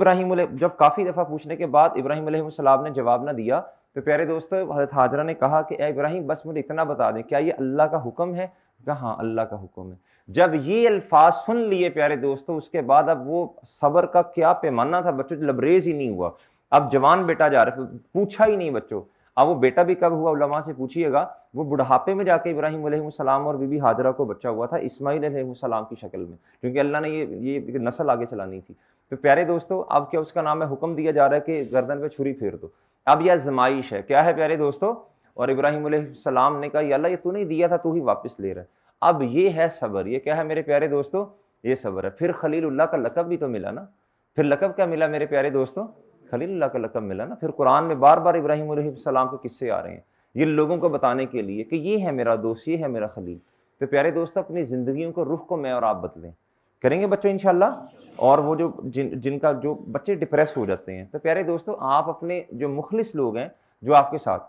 [SPEAKER 1] जब काफी दफा पूछने के बाद इब्राहिम अलैहिस्सलाम ने जवाब ना दिया, तो प्यारे दोस्तों हज़रत हाजरा ने कहा कि ए इब्राहिम, बस मुझे इतना बता दें, क्या ये अल्लाह का हुक्म है? कहा हाँ, अल्लाह का हुक्म है। जब ये अल्फाज सुन लिए प्यारे दोस्तों, उसके बाद अब वो सब्र का क्या पैमाना था बच्चों, लबरेज ही नहीं हुआ। अब जवान बेटा जा रहा, पूछा ही नहीं बच्चों। अब वो बेटा भी कब हुआ, उलमा से पूछिएगा। वो बुढ़ापे में जाके इब्राहिम अलैहिस्सलाम और बीबी हाजरा को बच्चा हुआ था, इस्माइल अलैहिस्सलाम की शक्ल में, क्योंकि अल्लाह ने ये नस्ल आगे चलानी थी। तो प्यारे दोस्तों, अब क्या उसका नाम है, हुक्म दिया जा रहा है कि गर्दन पे छुरी फेर दो। अब यह आजमाइश है। क्या है प्यारे दोस्तों? और इब्राहिम अलैहिस्सलाम ने कहा, या अल्लाह, ये तू नहीं दिया था, तू ही वापस ले रहा है। अब ये है सब्र। ये क्या है मेरे प्यारे दोस्तों? ये सब्र है। फिर खलीलुल्लाह का लक़ब भी तो मिला ना। फिर लक़ब क्या मिला मेरे प्यारे दोस्तों? खलीलुल्लाह का लक़ब मिला ना। फिर कुरान में बार बार इब्राहिम अलैहिस्सलाम के किस्से आ रहे हैं, ये लोगों को बताने के लिए कि ये है मेरा दोस्त, ये है मेरा खलील। तो प्यारे दोस्तों, अपनी जिंदगियों को, रुख को मैं और आप बदलें, करेंगे बच्चों इंशाल्लाह। और वो जो जिनका जो बच्चे डिप्रेस हो जाते हैं, तो प्यारे दोस्तों, आप अपने जो मुखलिस लोग हैं, जो आपके साथ,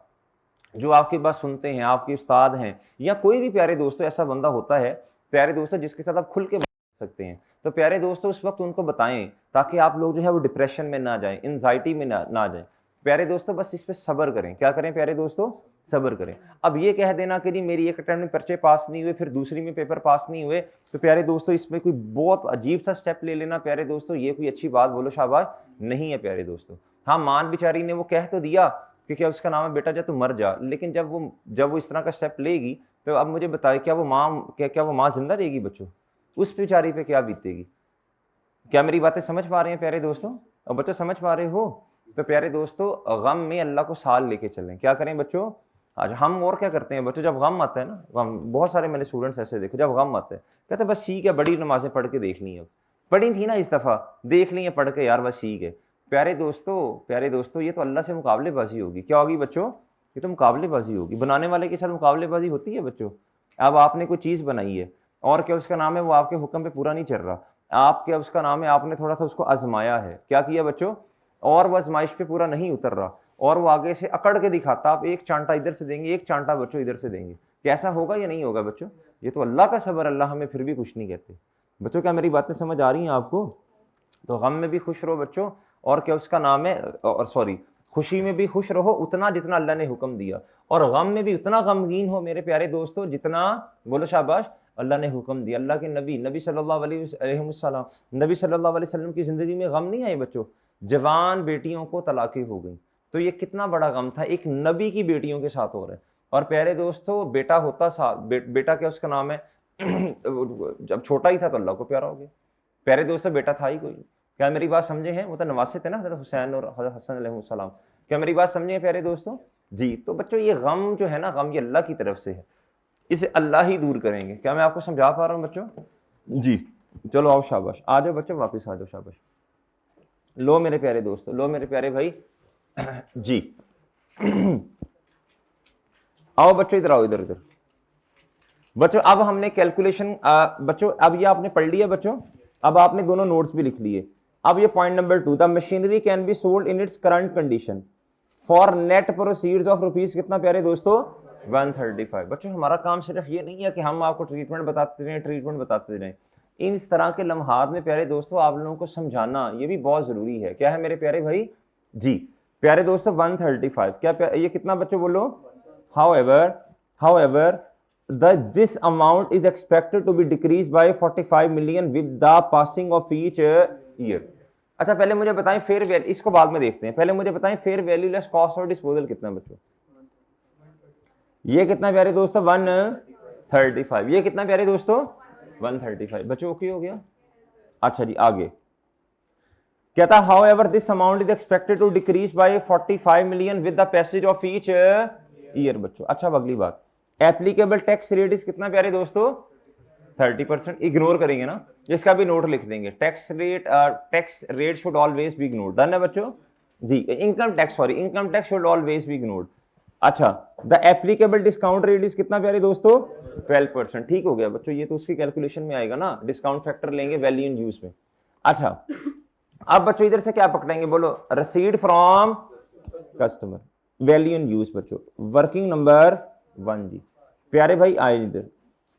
[SPEAKER 1] जो आपकी बात सुनते हैं, आपके उस्ताद हैं, या कोई भी प्यारे दोस्तों ऐसा बंदा होता है प्यारे दोस्तों जिसके साथ आप खुल के बात कर सकते हैं, तो प्यारे दोस्तों उस वक्त उनको बताएं, ताकि आप लोग जो है वो डिप्रेशन में ना जाएं, एंजाइटी में ना जाएं। प्यारे दोस्तों, बस इस पे सब्र करें। क्या करें प्यारे दोस्तों? सब्र करें। अब ये कह देना कि नहीं मेरी एक अटेम्प्ट में पर्चे पास नहीं हुए, फिर दूसरी में पेपर पास नहीं हुए, तो प्यारे दोस्तों इसमें कोई बहुत अजीब सा स्टेप ले लेना प्यारे दोस्तों, ये कोई अच्छी बात, बोलो शाबाश, नहीं है प्यारे दोस्तों। हाँ, मान बेचारी ने वो कह तो दिया कि क्या उसका नाम है, बेटा जा तू मर जा, लेकिन जब वो इस तरह का स्टेप लेगी, तो अब मुझे बताए, क्या वो माँ जिंदा रहेगी बच्चों? उस बेचारी पे क्या बीतेगी? क्या मेरी बातें समझ पा रहे हैं प्यारे दोस्तों? और बच्चों समझ पा रहे हो? तो प्यारे दोस्तों, गम में अल्लाह को साल लेके चलें। क्या करें बच्चों? आज हम और क्या करते हैं बच्चों, जब गम आता है ना, गम, बहुत सारे मैंने स्टूडेंट्स ऐसे देखे, जब गम आता है कहते बस ठीक है, बड़ी नमाजें पढ़ के देख ली, अब पढ़ी थी ना इस दफा, देख ली है पढ़ के यार, बस ठीक है। प्यारे दोस्तों, ये तो अल्लाह से मुकाबलेबाजी होगी। क्या होगी बच्चों? ये तो मुकाबलेबाजी होगी। बनाने वाले के साथ मुकाबलेबाजी होती है बच्चों। अब आपने कोई चीज बनाई है, और क्या उसका नाम है, वो आपके हुक्म पे पूरा नहीं चल रहा, आप क्या उसका नाम है, आपने थोड़ा सा उसको आजमाया है, क्या किया बच्चों, और वो आजमाइश पे पूरा नहीं उतर रहा, और वो आगे से अकड़ के दिखाता, आप एक चांटा इधर से देंगे, एक चांटा बच्चों इधर से देंगे, कैसा होगा या नहीं होगा बच्चों? ये तो अल्लाह का सब्र, अल्लाह हमें फिर भी कुछ नहीं कहते बच्चों। क्या मेरी बातें समझ आ रही हैं आपको? तो गम में भी खुश रहो बच्चों, और क्या उसका नाम है, और सॉरी, खुशी में भी खुश रहो उतना जितना अल्लाह ने हुक्म दिया, और गम में भी उतना गमगीन हो मेरे प्यारे दोस्तों जितना, बोलो शाबाश, अल्लाह ने हुक्म दिया। अल्लाह के नबी सल्लल्लाहु अलैहि वसल्लम की ज़िंदगी में गम नहीं आए बच्चों, जवान बेटियों को तलाक़ें हो गई, तो ये कितना बड़ा गम था, एक नबी की बेटियों के साथ हो रहा है। और प्यारे दोस्तों, बेटा होता बेटा क्या उसका नाम है जब छोटा ही था तो अल्लाह को प्यारा हो गया। प्यारे दोस्तों, बेटा था ही कोई। क्या मेरी बात समझे हैं? वो तो नवासे थे ना हज़रत हुसैन और हज़रत हसन अलैहिस्सलाम। क्या मेरी बात समझे प्यारे दोस्तों? जी। तो बच्चों, ये गम जो है ना, गम ये अल्लाह की तरफ से है, इसे अल्लाह ही दूर करेंगे। क्या मैं आपको समझा पा रहा हूँ बच्चों? जी। चलो आओ, शाबाश, आ जाओ बच्चों, वापस आ जाओ, शाबाश। लो मेरे प्यारे दोस्तों, लो मेरे प्यारे भाई, जी। आओ बच्चों इधर आओ, इधर इधर बच्चों। अब हमने कैलकुलेशन बच्चों अब ये आपने पढ़ लिया बच्चों। अब आपने दोनों नोट्स भी लिख लिए। अब ये point number 2, the machinery can be sold in its current condition for net proceeds of rupees कितना प्यारे दोस्तों 135। बच्चों हमारा काम सिर्फ ये नहीं है कि हम आपको ट्रीटमेंट बताते रहें, ट्रीटमेंट बताते रहें। इन इस तरह के लम्हात में प्यारे दोस्तों आप लोगों को समझाना ये भी बहुत जरूरी है। क्या है मेरे प्यारे भाई जी? प्यारे दोस्तों 135 क्या ये कितना बच्चों बोलो? However this amount is expected to be decreased by 45 million with the passing of each year। अच्छा पहले मुझे बताएं फेयर वैल्यू, इसको बाद में देखते हैं, पहले मुझे बताएं fair value less cost of disposal कितना बच्चों? ये कितना प्यारे दोस्तों 135। ये कितना प्यारे दोस्तों 135। बच्चों ओके हो गया? अच्छा जी आगे क्या था? However this amount is expected to decrease by 45 million with the passage of each year बच्चों। अच्छा अब अगली बात, एप्लीकेबल टैक्स रेट इज कितना प्यारे दोस्तों 30%। इग्नोर करेंगे ना, इसका भी नोट लिख देंगे। Tax rate should always be ignored. Done है बच्चों जी। Income tax should always be ignored. अच्छा the applicable discount rate is कितना प्यारे दोस्तों 12%। ठीक हो गया बच्चों, ये तो उसकी कैलकुलेशन में आएगा ना, डिस्काउंट फैक्टर लेंगे वैल्यू इन यूज में। अच्छा अब बच्चों इधर से क्या पकड़ेंगे बोलो? रसीड from customer, value in use बच्चों। वर्किंग नंबर 1 जी। प्यारे भाई आए इधर,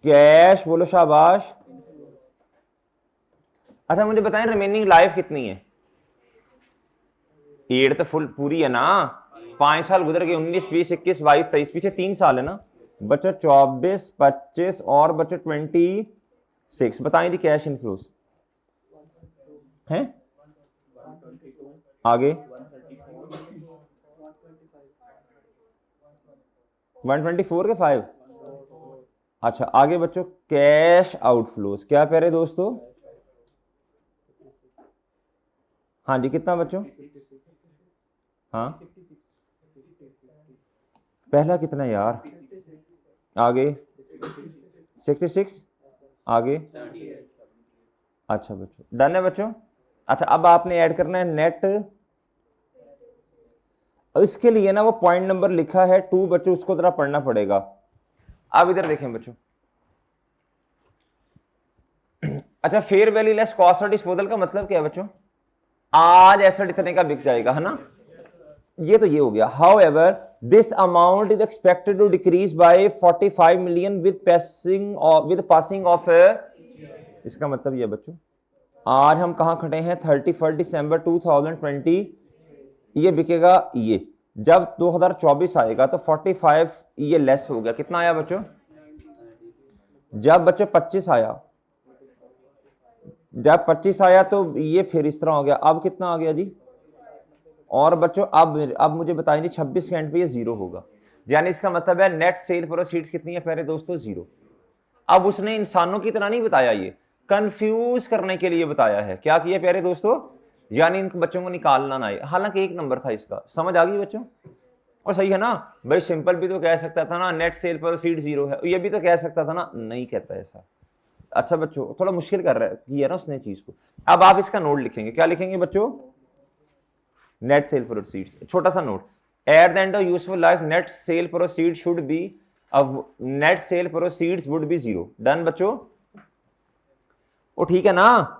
[SPEAKER 1] कैश बोलो शाबाश। अच्छा मुझे बताएं रिमेनिंग लाइफ कितनी है? 8 तो फुल पूरी है ना, 5 साल गुजर गए, 19 20 21 22 23, पीछे 3 साल है ना बच्चों, 24 25 और बच्चों 26। बताएं जी कैश इनफ्लोस हैं आगे 124 के 5। अच्छा आगे बच्चों कैश आउटफ्लोस क्या प्यारे दोस्तों? हाँ जी कितना बच्चों? हाँ पहला कितना यार? आगे 66 आगे। अच्छा बच्चों डन है बच्चों। अच्छा अब आपने ऐड करना है नेट। इसके लिए ना वो पॉइंट नंबर लिखा है 2 बच्चों, उसको जरा पढ़ना पड़ेगा। अब इधर देखें बच्चों। अच्छा fair value less cost of disposal का मतलब क्या है बच्चों? आज एसेट इतने का बिक जाएगा है ना, ये तो ये हो गया। However this amount is expected to decrease by 45 million with passing of इसका मतलब ये बच्चों आज हम कहां खड़े हैं 31 दिसंबर 2020, ये बिकेगा ये। जब 2024 आएगा तो 45 ये लेस हो गया, कितना आया बच्चों? जब बच्चों 25 आया, जब 25 आया तो ये फिर इस तरह हो गया। अब कितना आ गया जी? और बच्चों अब मुझे बताइए 26 के एंड पे ये जीरो होगा, यानी इसका मतलब है नेट सेल प्रोसीड्स कितनी है प्यारे दोस्तों? जीरो। अब उसने इंसानों की तरह नहीं बताया, ये कंफ्यूज करने के लिए बताया है। क्या किया प्यारे दोस्तों? यानी इन बच्चों को निकालना ना आए, हालांकि एक नंबर था इसका। समझ आ गई बच्चों? और सही है ना भाई, सिंपल भी तो कह सकता था ना नेट सेल प्रोसीड जीरो है, ये भी तो कह सकता था ना, नहीं कहता ऐसा। अच्छा बच्चों थोड़ा मुश्किल कर रहा है किया ना उसने चीज को। अब आप इसका नोट लिखेंगे, क्या लिखेंगे बच्चों? Net sale proceeds. छोटा सा note, at the end of useful life net sale proceed should be, अब net sale proceeds would be zero. Done बच्चों? वो ठीक है ना?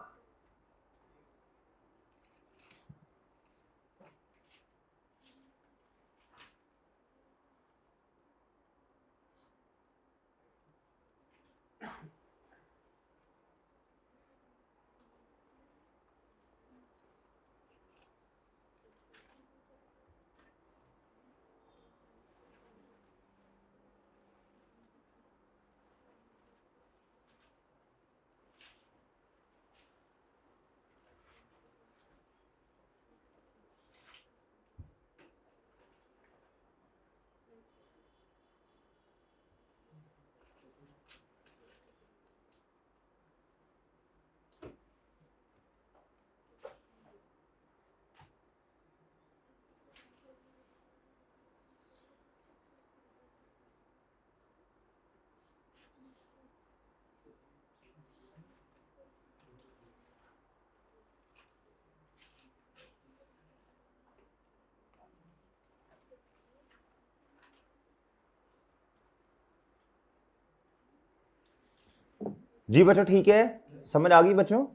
[SPEAKER 1] जी बच्चों ठीक है, समझ आ गई बच्चों।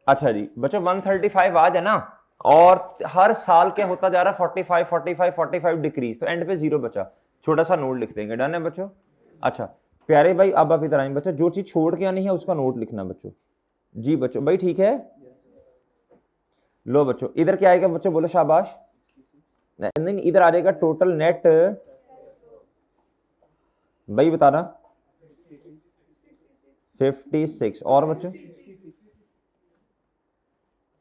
[SPEAKER 1] अच्छा जी बच्चों 135 आज है ना, और हर साल क्या होता जा रहा है 45 45 45 डिक्रीज, तो एंड पे 0 बचा, छोटा सा नोट लिख देंगे, डन है बच्चों। अच्छा प्यारे भाई अब आप इधर आए बच्चों, जो चीज छोड़ के आनी है उसका नोट लिखना बच्चों। जी बच्चों भाई ठीक है। लो बच्चों इधर क्या आएगा बच्चों, बोलो शाबाश। नहीं इधर आ जाएगा टोटल नेट, भाई बताना 56, और बच्चों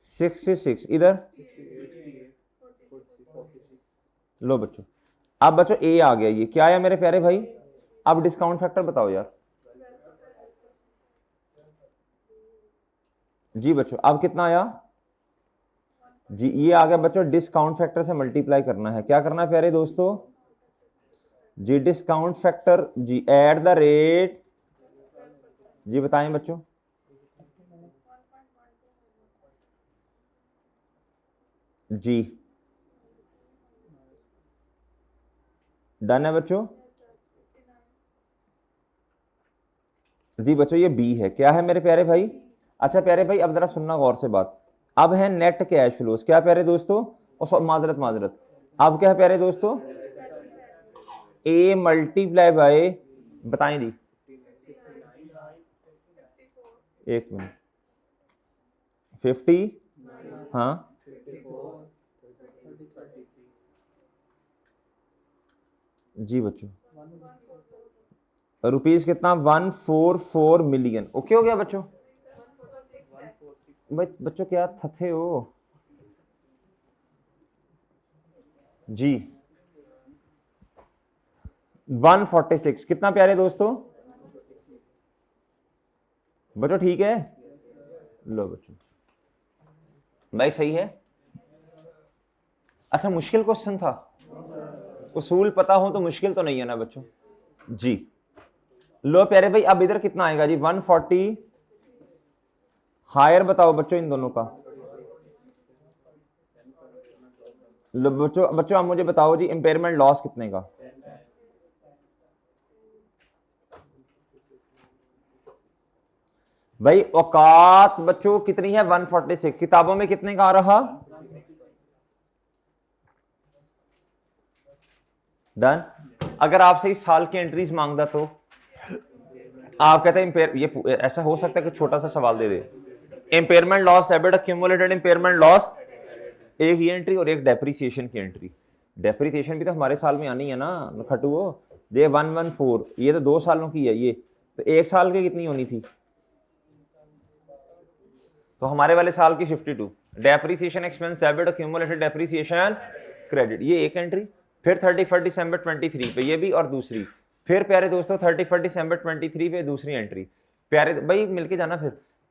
[SPEAKER 1] 66 इधर। लो बच्चों अब बच्चों ए आ गया, ये क्या आया मेरे प्यारे भाई, अब डिस्काउंट फैक्टर बताओ यार। जी बच्चों अब कितना आया, जी ये आ गया बच्चों, डिस्काउंट फैक्टर से मल्टीप्लाई करना है, क्या करना है प्यारे दोस्तों, जी डिस्काउंट फैक्टर जी एट द रेट, जी बताएं बच्चों। जी डन है बच्चों। जी बच्चों ये बी है, क्या है मेरे प्यारे भाई। अच्छा प्यारे भाई अब जरा सुनना गौर से बात, अब है नेट कैश फ्लोस, क्या प्यारे दोस्तों, और माजरत माजरत, अब क्या है प्यारे दोस्तों, ए मल्टीप्लाई बाय, बताएं जी, एक मिनट, 50, हाँ जी बच्चों, रुपीज कितना 144 मिलियन, ओके हो गया बच्चों। बच्चों क्या थथे हो जी, 146 कितना प्यारे दोस्तों, बच्चों ठीक है। लो बच्चों भाई सही है। अच्छा मुश्किल क्वेश्चन था, उसूल पता हो तो मुश्किल तो नहीं है ना बच्चों। जी लो प्यारे भाई अब इधर कितना आएगा जी 140, हायर बताओ बच्चों इन दोनों का। लो बच्चों बच्चों आप मुझे बताओ जी इंपेयरमेंट लॉस कितने का, भाई औकात बच्चों कितनी है 146, किताबों में कितने का आ रहा, डन। अगर आपसे इस साल की एंट्रीज मांगता तो आप कहते हैं ये ऐसा हो सकता है कि छोटा सा सवाल दे दे, impairment loss debit accumulated impairment loss, एक ये एंट्री और एक डेप्रिसिएशन की एंट्री, डेप्रिसिएशन भी तो हमारे साल में आनी है ना खटुओ, ये 114 ये तो 2 सालों की है, ये तो 1 साल की कितनी होनी थी, तो हमारे वाले साल की 52, depreciation expense debit accumulated depreciation credit, ये एक एंट्री, फिर 31 दिसंबर 23 पे ये भी, और दूसरी फिर प्यारे दोस्तों 31 दिसंबर 23 पे दूसरी एंट्री, प्यारे भाई मिलके जाना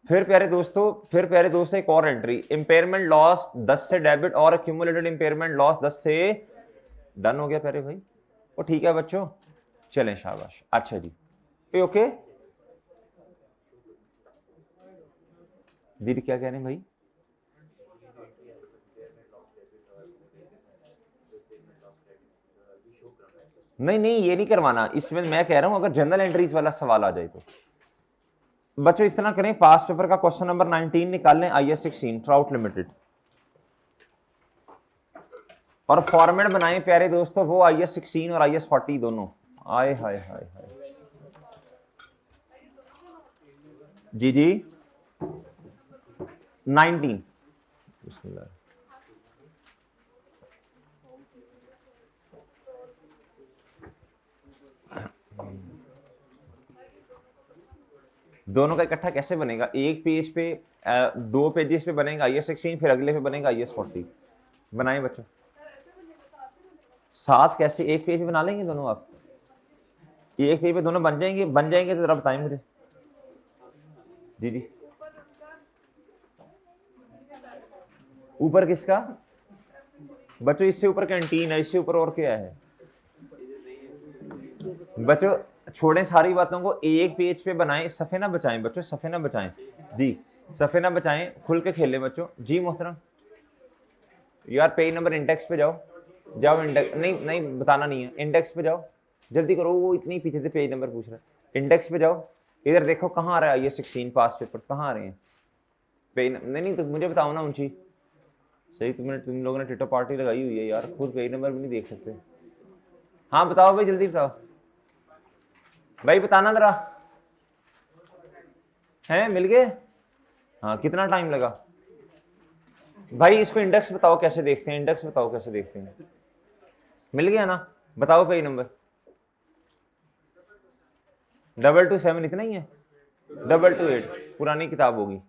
[SPEAKER 1] फिर प्यारे दोस्तों एक और एंट्री, इंपेयरमेंट लॉस 10 से डेबिट और एक्यूमुलेटेड इंपेयरमेंट लॉस 10 से, डन हो गया प्यारे भाई, वो ठीक है बच्चों, चलें शाबाश। अच्छा जी ओके, दीदी क्या कह रहे हैं भाई, नहीं नहीं ये नहीं करवाना, इसमें मैं कह रहा हूं अगर जनरल एंट्रीज वाला सवाल आ जाए तो बच्चों इस तरह करें, पास्ट पेपर का क्वेश्चन नंबर 19 निकाल लें, IS 16 ट्राउट लिमिटेड, और फॉर्मेट बनाएं प्यारे दोस्तों वो IS 16 और IS 40 दोनों, आए हाय हाय हाय, जी जी 19, दोनों का इकट्ठा कैसे बनेगा, एक पेज पे 2 पेजेस पे बनेगा IS 16, फिर अगले पे बनेगा IS 40, बनाएं बच्चों, साथ कैसे, एक पेज पे बना लेंगे दोनों आप, एक पेज पे दोनों बन जाएंगे तो जरा बताएं मुझे, जी जी ऊपर किसका बच्चों, इससे ऊपर कैंटीन है, इससे ऊपर और क्या है बच्चों, छोड़ें सारी बातों को, एक पेज पे बनाएं, सफे ना बचाएं बच्चों, सफे ना बचाएं जी, सफे ना बचाएं, खुल के खेलें बच्चों, जी मोहतरम यार, पेज नंबर इंडेक्स पे जाओ, जाओ इंडेक्स, नहीं नहीं बताना नहीं है, इंडेक्स पे जाओ, जल्दी करो, वो इतनी पीछे से पेज नंबर पूछ रहा है, इंडेक्स पे जाओ, इधर देखो कहाँ आ रहा है ये 16 पास पेपर्स कहाँ आ रहे हैं? पेज नहीं तो मुझे बताओ ना ऊंची। सही तुम लोगों ने टिटो पार्टी लगाई हुई है यार, खुद पेज नंबर भी नहीं देख सकते। हाँ बताओ भाई, जल्दी बताओ भाई, बताना जरा। हैं मिल गए? हाँ कितना टाइम लगा भाई? इसको इंडेक्स बताओ कैसे देखते हैं, इंडेक्स बताओ कैसे देखते हैं। मिल गया ना? बताओ पेज नंबर। 227 इतना ही है? 228 पुरानी किताब होगी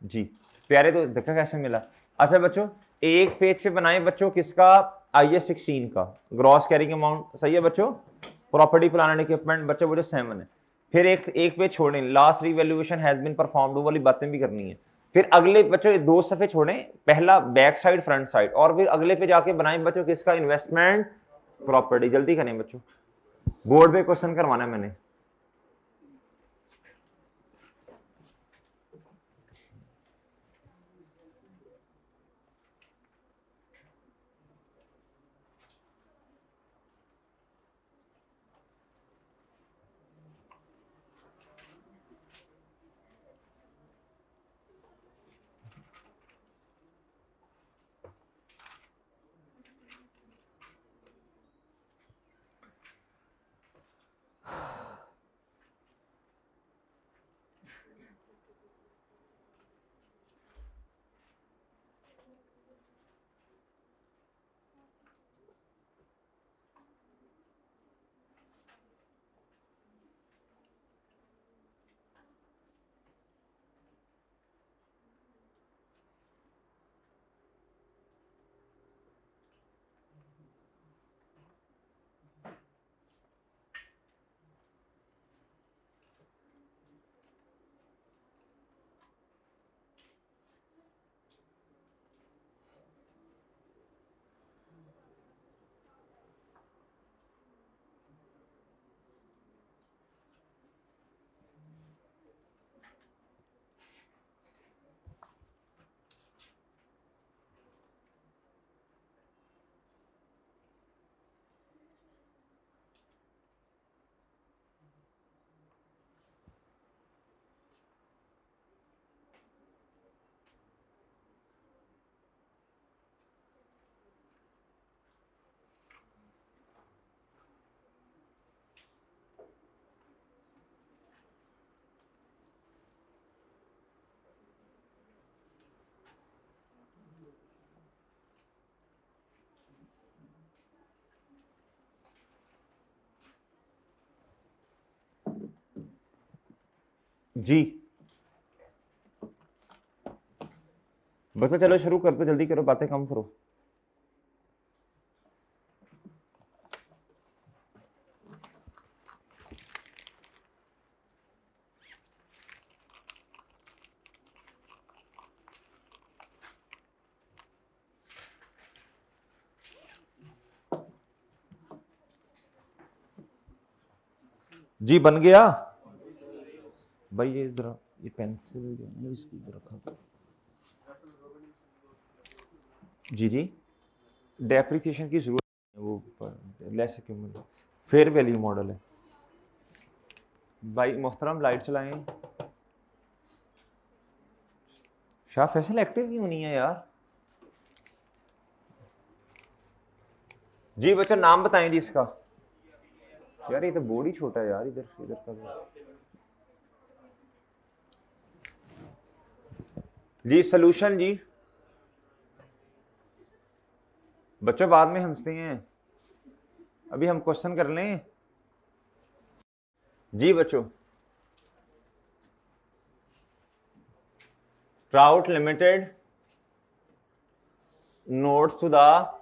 [SPEAKER 1] जी। प्यारे तो देखा कैसे मिला। अच्छा बच्चों, एक पेज पे बनाए बच्चों किसका? IS 16 का ग्रॉस कैरिंग अमाउंट, सही है बच्चों। प्रॉपर्टी प्लान एंड इक्विपमेंट बच्चों वो 7 है। फिर एक पेज छोड़ें, last revaluation has been performed वाली बातें भी करनी है। फिर अगले बच्चों 2 सफे छोड़ें, पहला बैक साइड फ्रंट साइड, और फिर अगले पे जाके बनाए बच्चों किसका? Investment property. जल्दी करें बच्चों, बोर्ड पे क्वेश्चन करवाना है मैंने। जी बच्चों चलो शुरू करते, जल्दी करो, बातें कम करो। जी बन गया भाई। ये जरा ये पेंसिल जो है ना इसको इधर रखा था। जी जी डेप्रिसिएशन की जरूरत है, वो less accumulate fair value model है। भाई मोहतरम लाइट चलाएं। शाह फैसल एक्टिव क्यों नहीं है यार? जी बच्चों नाम बताएं जी इसका। यार ये तो बोर्ड ही छोटा है यार, इधर इधर का। जी सोल्यूशन जी। बच्चों बाद में हंसते हैं, अभी हम क्वेश्चन कर लें। जी बच्चों, Trout limited notes to the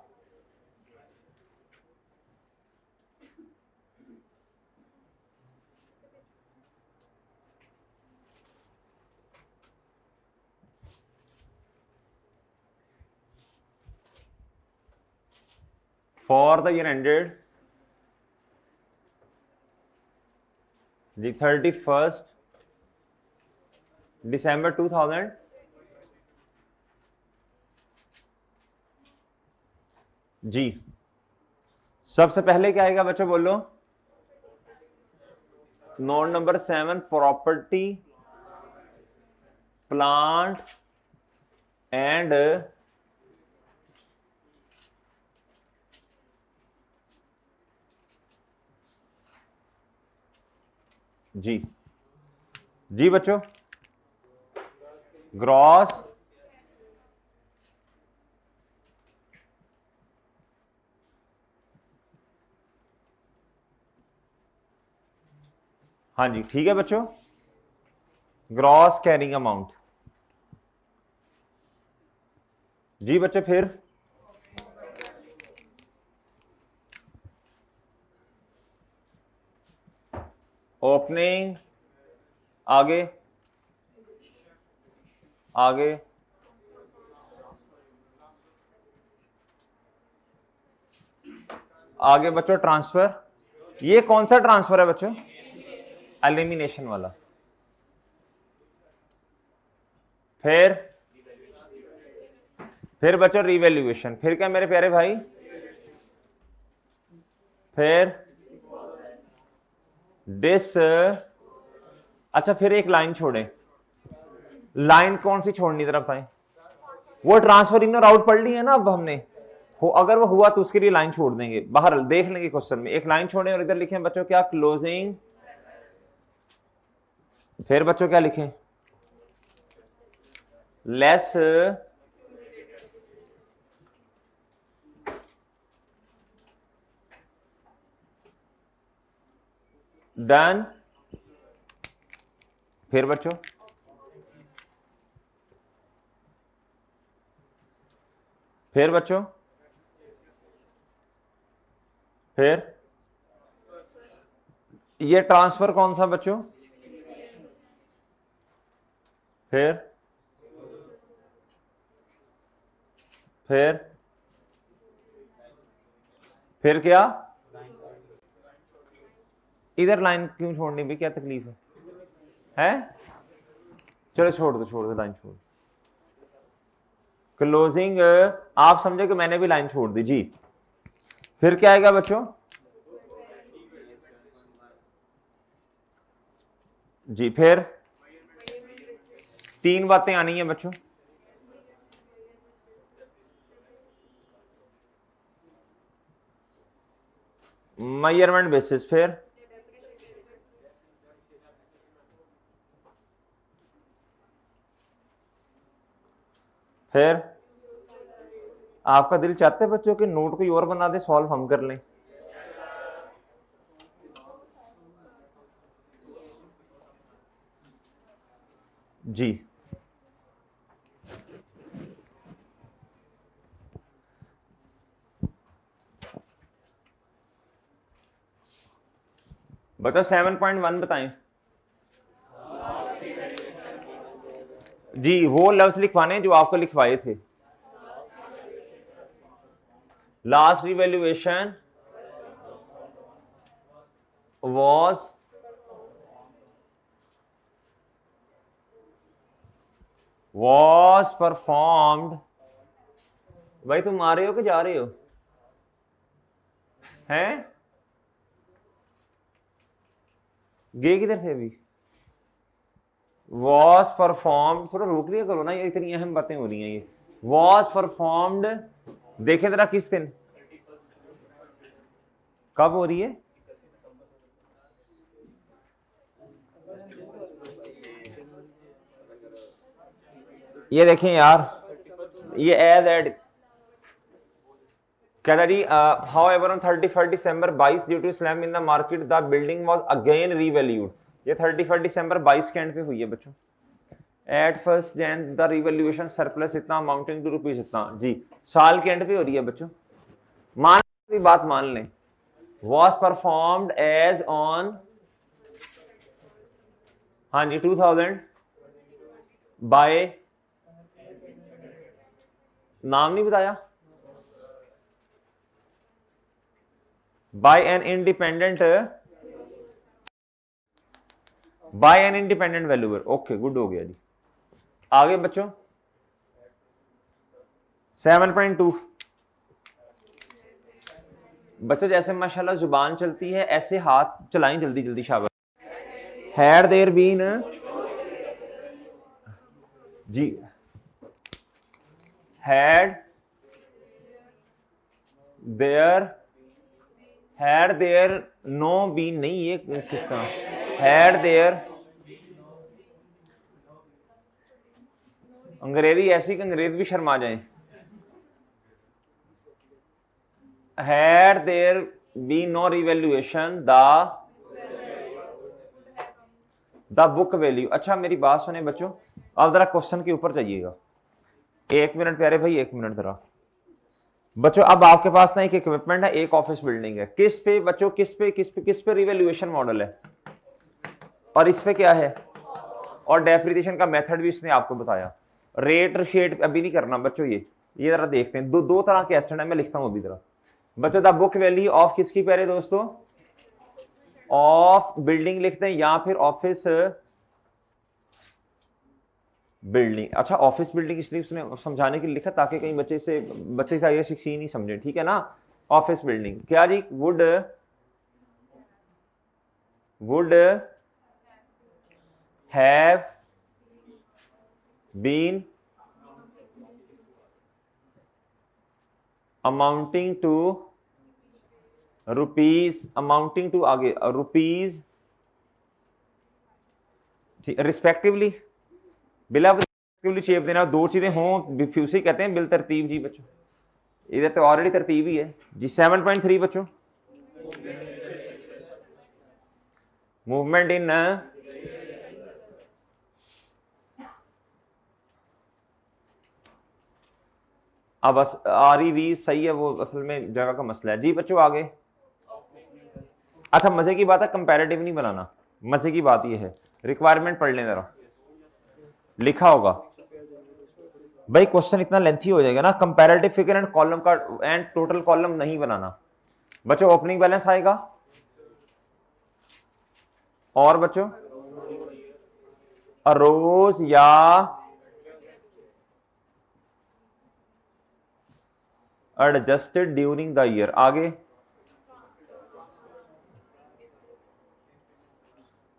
[SPEAKER 1] for the year ended the 31st December 2000। जी सबसे पहले क्या आएगा बच्चों बोलो? Note number 7 property plant and जी जी बच्चों ग्रॉस हाँ जी ठीक है बच्चों, ग्रॉस कैरिंग अमाउंट। जी बच्चे फिर ओपनिंग, आगे आगे आगे बच्चों ट्रांसफर, ये कौन सा ट्रांसफर है बच्चों? एलिमिनेशन वाला। फिर बच्चों रिवैल्यूएशन, फिर क्या मेरे प्यारे भाई? फिर डिस, अच्छा फिर एक लाइन छोड़े, लाइन कौन सी छोड़नी जरा बताएं? वो ट्रांसफर इन और आउट पढ़ ली है ना अब हमने, अगर वो हुआ तो उसके लिए लाइन छोड़ देंगे, बाहर देख लेंगे क्वेश्चन में, एक लाइन छोड़े और इधर लिखें बच्चों क्या? क्लोजिंग। फिर बच्चों क्या लिखें? Less done. फिर बच्चों फिर बच्चों फिर ये ट्रांसफर कौन सा बच्चों? फिर फिर फिर क्या? इधर लाइन क्यों छोड़नी भी, क्या तकलीफ है? चलो छोड़ दो लाइन छोड़। क्लोजिंग आप समझे कि मैंने भी लाइन छोड़ दी जी। फिर क्या आएगा बच्चों? जी फिर तीन बातें आनी है बच्चों। मेजरमेंट बेसिस, फिर आपका दिल चाहता है बच्चों कि नोट कोई और बना दे, सॉल्व हम कर लें? जी बच्चों 7.1 बताएं जी। वो लफ्ज लिखवाने जो आपको लिखवाए थे। Last revaluation was performed। भाई तुम आ रहे हो कि जा रहे हो? हैं? गे किधर थे अभी? was performed, थोड़ा रोक लिया करो ना, ये इतनी अहम बातें हो रही हैं। ये was performed देखे जरा किस दिन, कब हो रही है? ये देखें यार, ये एज एड कहता जी however on 31 December 22 due to slump in the market the building was again revalued. ये 31 दिसंबर 22 के एंड पे हुई है बच्चों। At first Jan the revaluation surplus इतना अमाउंटिंग टू रुपीज इतना। जी साल के एंड पे हो रही है बच्चों, मान बात मान लें। was performed as on, हाँ जी 2000 बाय, नाम नहीं बताया, by an independent valuer. Okay good हो गया जी। आगे बच्चों 7.2 बच्चों जैसे माशाल्लाह जुबान चलती है ऐसे हाथ चलाएं जल्दी जल्दी, शाबाश। हैड देयर बीन जी, हैड देयर नो बीन नहीं, ये किस तरह, हैड देयर, अंग्रेजी ऐसी कि अंग्रेज भी शर्मा जाए, had there been no revaluation the book value. अच्छा मेरी बात सुने बच्चों, अब जरा क्वेश्चन के ऊपर जाइएगा, 1 मिनट प्यारे भाई, 1 मिनट जरा बच्चों। अब आपके पास ना एक इक्विपमेंट है, एक ऑफिस बिल्डिंग है, किस पे बच्चों, किस पे रिवैल्यूएशन मॉडल है, और इस पे क्या है, और डेप्रिसिएशन का मेथड भी इसने आपको बताया। रेट शेट अभी नहीं करना बच्चों, ये जरा देखते हैं, दो तरह के एसेट है, मैं लिखता हूं अभी जरा बच्चों। द बुक वैल्यू ऑफ किसकी प्यारे दोस्तों, ऑफ बिल्डिंग लिखते हैं या फिर ऑफिस बिल्डिंग। अच्छा ऑफिस बिल्डिंग इसलिए उसने समझाने के लिए लिखा ताकि कहीं बच्चे से ये 16 नहीं समझे, ठीक है ना। ऑफिस बिल्डिंग क्या जी, would have been amounting to rupees, amounting to आगे रुपीज रिस्पेक्टिवली, बिला रिस्पेक्टिवली शेप देना, दो चीजें हों उसे कहते हैं बिल तरतीब जी बच्चों, इधर तो ऑलरेडी तरतीब ही है जी। 7.3 बच्चों, मूवमेंट इन अब बस REV सही है, वो असल में जगह का मसला है जी बच्चों। आगे अच्छा मजे की बात है, कंपैरेटिव नहीं बनाना, मजे की बात ये है, रिक्वायरमेंट पढ़ लें जरा, लिखा होगा भाई, क्वेश्चन इतना लेंथी हो जाएगा ना, कंपैरेटिव फिगर एंड कॉलम का एंड टोटल कॉलम नहीं बनाना बच्चों। ओपनिंग बैलेंस आएगा, और बच्चों अरोज या एडजस्टेड ड्यूरिंग द ईयर। आगे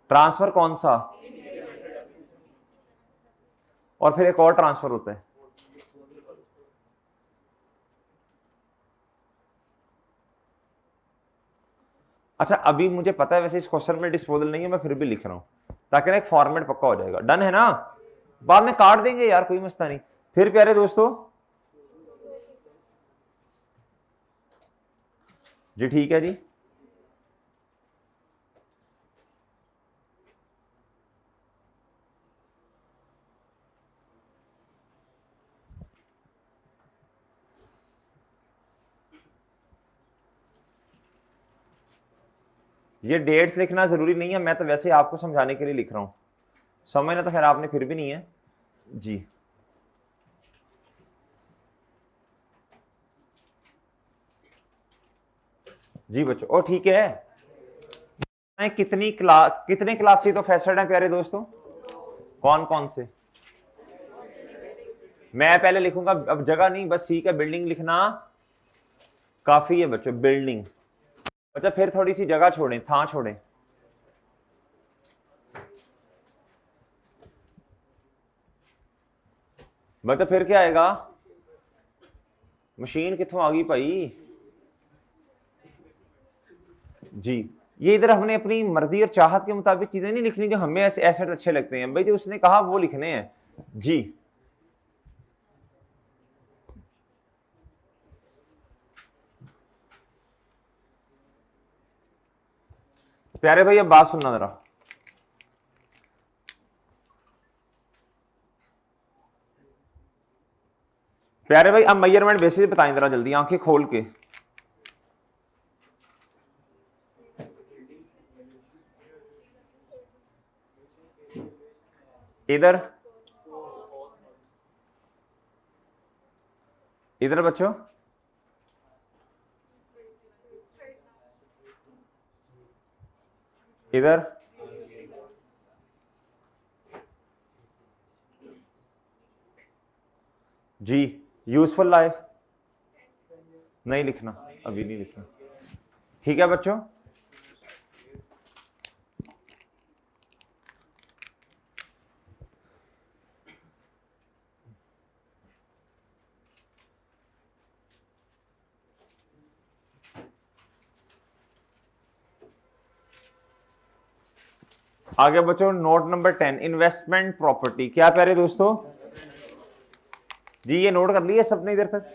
[SPEAKER 1] ट्रांसफर कौन सा, और फिर एक और ट्रांसफर होता है, अच्छा अभी मुझे पता है वैसे इस क्वेश्चन में डिस्पोजल नहीं है, मैं फिर भी लिख रहा हूं ताकि ना एक फॉर्मेट पक्का हो जाएगा। डन है ना, बाद में काट देंगे यार, कोई मसला नहीं। फिर प्यारे दोस्तों जी ठीक है जी, ये डेट्स लिखना जरूरी नहीं है, मैं तो वैसे आपको समझाने के लिए लिख रहा हूं, समझना तो खैर आपने फिर भी नहीं है जी। जी बच्चों ओ ठीक है, कितने क्लासेस तो फेस्टेड हैं प्यारे दोस्तों, कौन कौन से, मैं पहले लिखूंगा, अब जगह नहीं बस ठीक है, बिल्डिंग लिखना काफी है बच्चों, बिल्डिंग। अच्छा फिर थोड़ी सी जगह छोड़ें, था छोड़ें, मतलब फिर क्या आएगा, मशीन कितों आ गई भाई जी। ये इधर हमने अपनी मर्जी और चाहत के मुताबिक चीजें नहीं लिखनी जो हमें ऐसे एसेट अच्छे लगते हैं भाई, जो उसने कहा वो लिखने हैं जी। प्यारे भाई अब बात सुनना जरा, प्यारे भाई अब मेजरमेंट बेसिस बताएं जरा जल्दी, आंखें खोल के। इधर इधर बच्चों, इधर जी। यूजफुल लाइफ नहीं लिखना, अभी नहीं लिखना, ठीक है बच्चों। आगे बच्चों नोट नंबर 10 इन्वेस्टमेंट प्रॉपर्टी। क्या प्यारे दोस्तों जी, ये नोट कर लिया सबने इधर तक?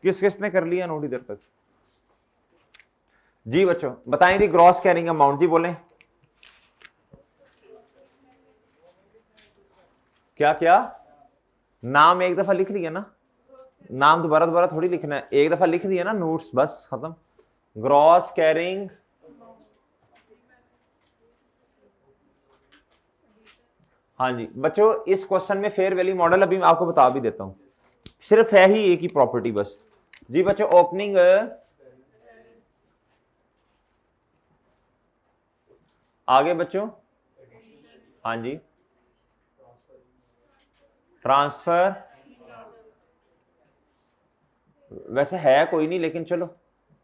[SPEAKER 1] किस किसने कर लिया नोट इधर तक? जी बच्चों बताएं जी, ग्रॉस कैरिंग अमाउंट जी बोलें। क्या क्या? नाम एक दफा लिख लिया ना, नाम दोबारा दोबारा थोड़ी लिखना है, एक दफा लिख दिया ना नोट्स, बस खत्म। ग्रॉस कैरिंग हाँ जी बच्चों, इस क्वेश्चन में फेयर वैल्यू मॉडल अभी मैं आपको बता भी देता हूं, सिर्फ है ही एक ही प्रॉपर्टी बस। जी बच्चों ओपनिंग, आगे बच्चों हाँ जी ट्रांसफर, वैसे है कोई नहीं लेकिन चलो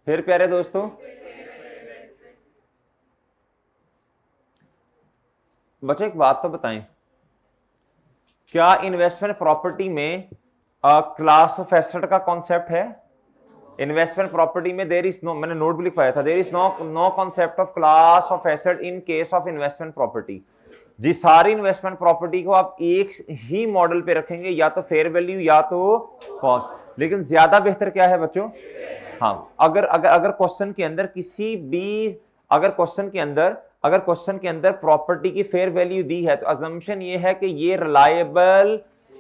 [SPEAKER 1] फिर प्यारे दोस्तों बच्चों एक बात तो बताएं, क्या इन्वेस्टमेंट प्रॉपर्टी में क्लास ऑफ एसेट का कॉन्सेप्ट है? इन्वेस्टमेंट प्रॉपर्टी में देयर इज नो, मैंने नोट भी लिखवाया था, there is no concept of class of asset in case of investment property. जी सारी इन्वेस्टमेंट प्रॉपर्टी को आप एक ही मॉडल पे रखेंगे, या तो फेयर वैल्यू या तो कॉस्ट, लेकिन ज्यादा बेहतर क्या है बच्चों? हाँ, अगर अगर अगर क्वेश्चन के अंदर किसी भी, अगर क्वेश्चन के अंदर प्रॉपर्टी की फेयर वैल्यू दी है तो अजम्पशन ये है कि ये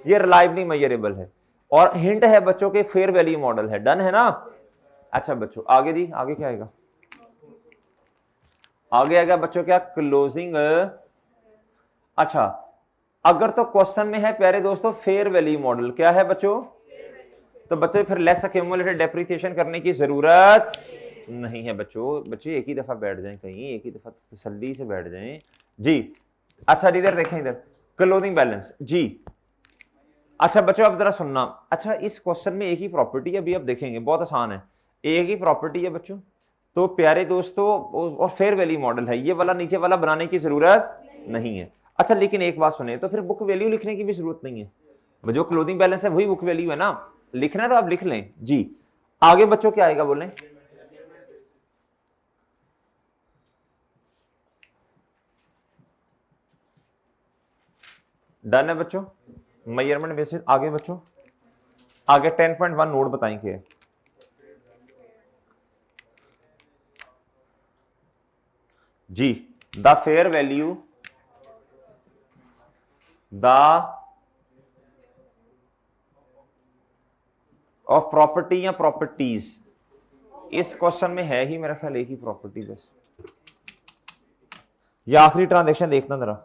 [SPEAKER 1] रिलायबली मेजरेबल है, और हिंट है बच्चों के फेयर वैल्यू मॉडल है। डन है ना? अच्छा बच्चों आगे जी, आगे क्या आएगा? आगे आएगा बच्चों क्या? क्लोजिंग। अच्छा अगर तो क्वेश्चन में है प्यारे दोस्तों फेयर वैल्यू मॉडल, क्या है बच्चों? तो बच्चों फिर लेस एक्यूमुलेटेड डेप्रिसिएशन करने की जरूरत नहीं है बच्चों। बच्चे एक ही दफा बैठ जाएं, कहीं एक ही दफा तसल्ली से बैठ जाएं जी। अच्छा इधर देखें, इधर क्लोजिंग बैलेंस जी। अच्छा बच्चों अब जरा सुनना, अच्छा इस क्वेश्चन में एक ही प्रॉपर्टी है, अभी आप देखेंगे बहुत आसान है, एक ही प्रॉपर्टी है बच्चों। तो प्यारे दोस्तों और फेयर वैल्यू मॉडल है, ये वाला नीचे वाला बनाने की जरूरत नहीं है। अच्छा लेकिन एक बात सुने, तो फिर बुक वैल्यू लिखने की भी जरूरत नहीं है, जो क्लोजिंग बैलेंस है वही बुक वैल्यू है ना, लिखना है तो आप लिख लें जी। आगे बच्चों क्या आएगा बोलें? डन है बच्चों, मेजरमेंट बेसिस। आगे बच्चों आगे 10.1 नोट बताएंगे। जी the fair value, the of property या प्रॉपर्टीज, इस क्वेश्चन में है ही मेरा ख्याल एक ही प्रॉपर्टी बस, या आखिरी ट्रांजेक्शन देखना जरा,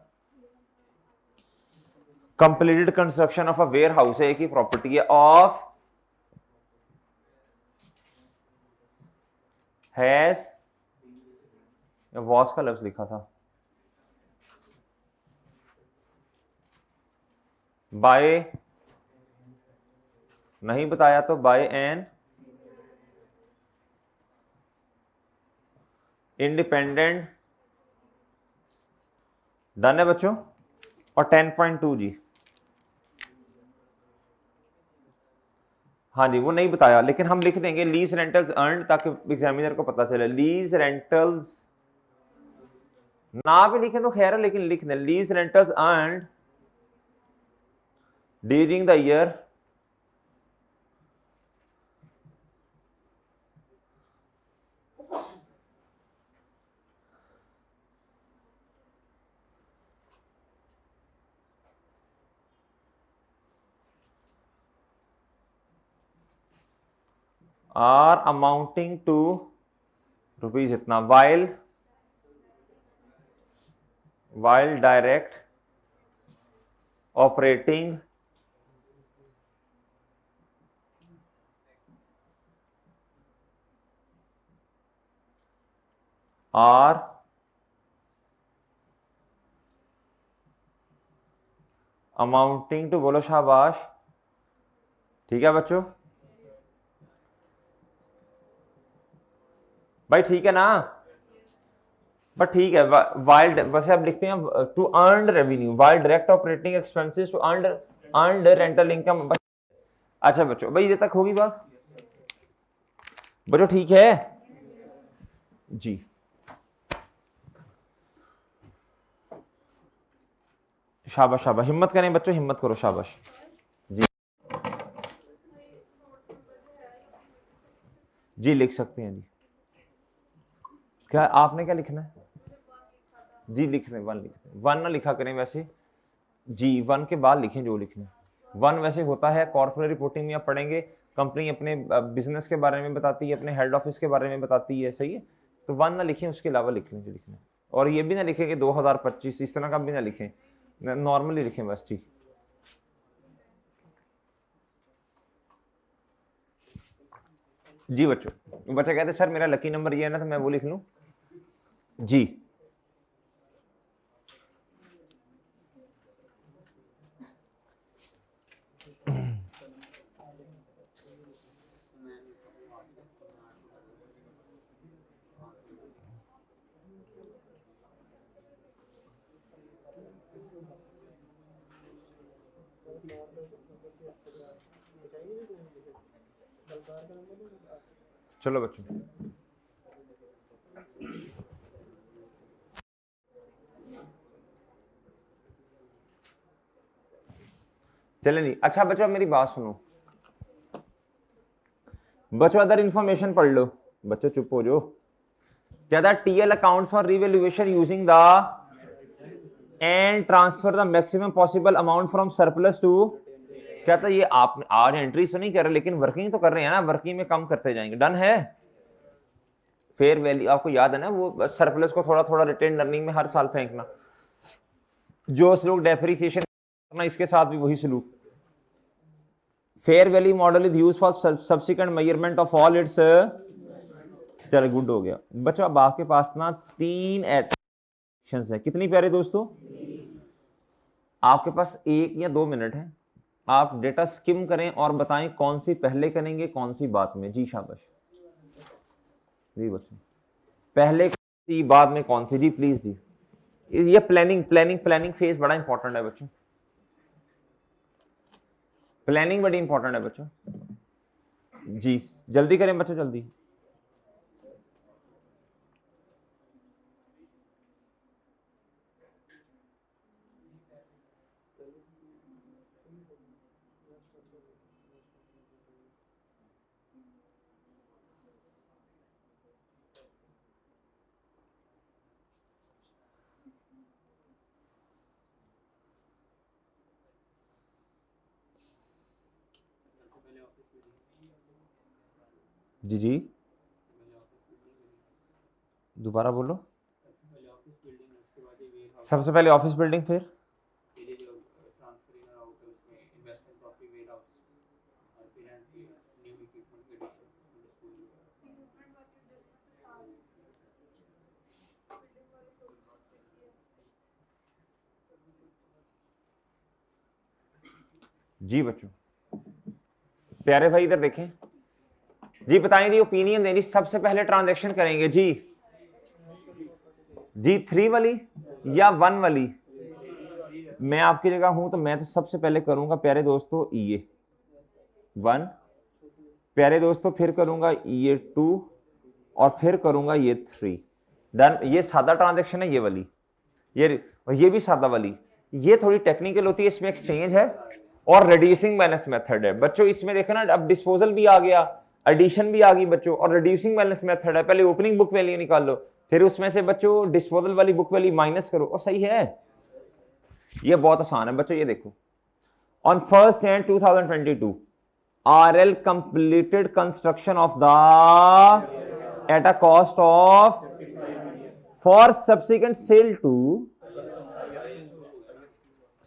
[SPEAKER 1] completed construction of a warehouse है, एक ही प्रॉपर्टी है, ऑफ हैज, वॉस का लफ्ज लिखा था, बाय नहीं बताया तो बाय एन इंडिपेंडेंट। डन है बच्चों। और 10.2 जी, हाँ जी वो नहीं बताया लेकिन हम लिख देंगे लीज रेंटल्स अर्न, ताकि एग्जामिनर को पता चले लीज रेंटल्स, ना भी लिखे तो खैर है लेकिन लिख दें lease rentals earn during the year are amounting to rupees इतना, while direct operating are amounting to, बोलो शाबाश, ठीक है बच्चों, भाई ठीक है ना? बट ठीक है, वाइल्ड वैसे आप लिखते हैं to earn revenue, while direct operating expenses to earn rental income. अच्छा बच्चों भाई ये तक होगी बात बच्चों, ठीक है जी। शाबाश शाबाश, हिम्मत करें बच्चों, हिम्मत करो, शाबाश जी। जी लिख सकते हैं जी। क्या आपने क्या लिखना है जी? लिख दें, वन लिख दें, वन ना लिखा करें वैसे जी, वन के बाद लिखें जो लिखना है। वन वैसे होता है कॉर्पोरेट रिपोर्टिंग में आप पढ़ेंगे, कंपनी अपने बिजनेस के बारे में बताती है, अपने हेड ऑफिस के बारे में बताती है, सही है। तो वन ना लिखें, उसके अलावा लिख लें जो लिखना है। और ये भी ना लिखें कि 2025 इस तरह का भी ना लिखें, नॉर्मली लिखें बस। ठीक जी बच्चों, बच्चा कहते सर मेरा लकी नंबर ये है ना, तो मैं वो लिख लूं जी। चलो बच्चों, चले नहीं। अच्छा बच्चों मेरी बात सुनो बच्चों, अदर इंफॉर्मेशन पढ़ लो बच्चों, चुप हो जाओ। क्या था? TL accounts for revaluation using the end transfer the maximum possible amount from surplus to. क्या था ये? आप आज एंट्री तो नहीं कर रहे लेकिन वर्किंग तो कर रहे हैं ना, वर्किंग में कम करते जाएंगे। डन है? फेयर वैल्यू आपको याद है ना, वो सरप्लस को थोड़ा थोड़ा रिटेन अर्निंग में हर साल फेंकना। जो सलूक डेप्रिसिएशन करना, इसके साथ भी वही सलूक। Fair value model is used for subsequent measurement of all it's. चलो गुड हो गया बच्चों। अब आपके पास ना 3 एक्शंस है। कितनी प्यारे दोस्तों? आपके पास 1 या 2 मिनट है, आप डेटा स्किम करें और बताएं कौन सी पहले करेंगे कौन सी बाद में। जी शाबाश जी बच्चों, पहले कौन सी बाद में कौन सी? जी प्लीज जी। ये प्लानिंग फेज बड़ा इंपॉर्टेंट है बच्चों, प्लानिंग बड़ी इंपॉर्टेंट है बच्चों जी। जल्दी करें बच्चों, जल्दी। जी जी दोबारा बोलो। सबसे पहले ऑफिस बिल्डिंग, फिर जी बच्चों। प्यारे भाई इधर देखें जी, बताएंगे ओपिनियन देनी। सबसे पहले ट्रांजैक्शन करेंगे जी, जी 3 वाली या 1 वाली? मैं आपकी जगह हूं तो मैं तो सबसे पहले करूंगा प्यारे दोस्तों ये 1, प्यारे दोस्तों फिर करूंगा ये 2 और फिर करूंगा ये 3। डन। ये सादा ट्रांजैक्शन है ये वाली, ये भी सादा वाली। ये थोड़ी टेक्निकल होती है, इसमें एक्सचेंज है और रिड्यूसिंग बैलेंस मेथड है बच्चों। इसमें देखो ना, अब डिस्पोजल भी आ गया, एडिशन भी आ गई बच्चों, और रिड्यूसिंग बैलेंस मेथड है। पहले ओपनिंग बुक वैल्यू निकाल लो, फिर उसमें से बच्चों डिस्पोजल वाली बुक वैल्यू माइनस करो, और सही है। ये बहुत आसान है बच्चों। ये देखो, on 1 Jan 2022 RL completed construction of the at a cost of for subsequent sale to,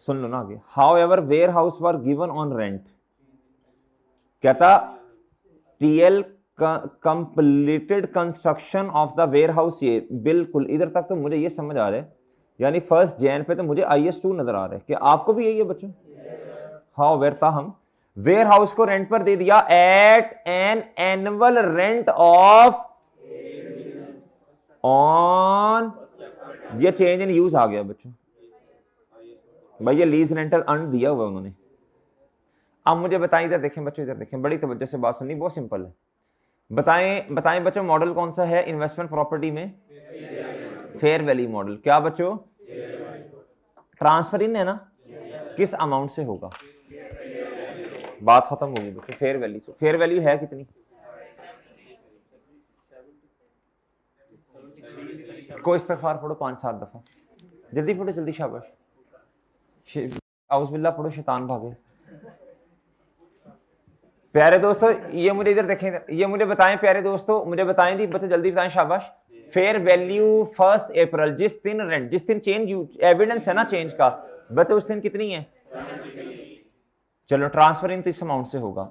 [SPEAKER 1] सुन लो ना आगे, however warehouse were given on rent। कहता TL completed construction of the warehouse. ये बिल्कुल इधर तक तो मुझे ये समझ आ रहा है, यानी 1 जैन पे तो मुझे IS2 नजर आ रहा है। कि आपको भी यही है बच्चों? हाँ वेरता हम वेयर हाउस को रेंट पर दे दिया at an annual rent of on, ये चेंज इन यूज आ गया बच्चों भाई, ये लीज रेंटल अर्न दिया हुआ उन्होंने। अब मुझे बताएं, इधर देखें बच्चों, इधर देखें, बड़ी तवज्जो से बात सुननी, बहुत सिंपल है। बताएं बच्चों, मॉडल कौन सा है इन्वेस्टमेंट प्रॉपर्टी में? Fair value model. क्या बच्चों? ट्रांसफर इन है ना, किस अमाउंट से होगा? बात खत्म होगी बच्चों। फेयर वैल्यू से। फेयर वैल्यू है कितनी? कोई इस्तगफार पढ़ो 5-7 दफा, जल्दी पढ़ो, जल्दी, शाबाश। औज़ुबिल्लाह पढ़ो, शैतान भागे। प्यारे दोस्तों ये मुझे इधर देखें, ये मुझे बताएं प्यारे दोस्तों, मुझे बताएं जी बच्चों, जल्दी बताएं, शाबाश। फेयर वैल्यू 1 अप्रैल, जिस दिन रेंट, जिस दिन चेंज एविडेंस है ना चेंज का, बच्चों उस दिन कितनी है? चलो ट्रांसफर इन तो इस अमाउंट से होगा।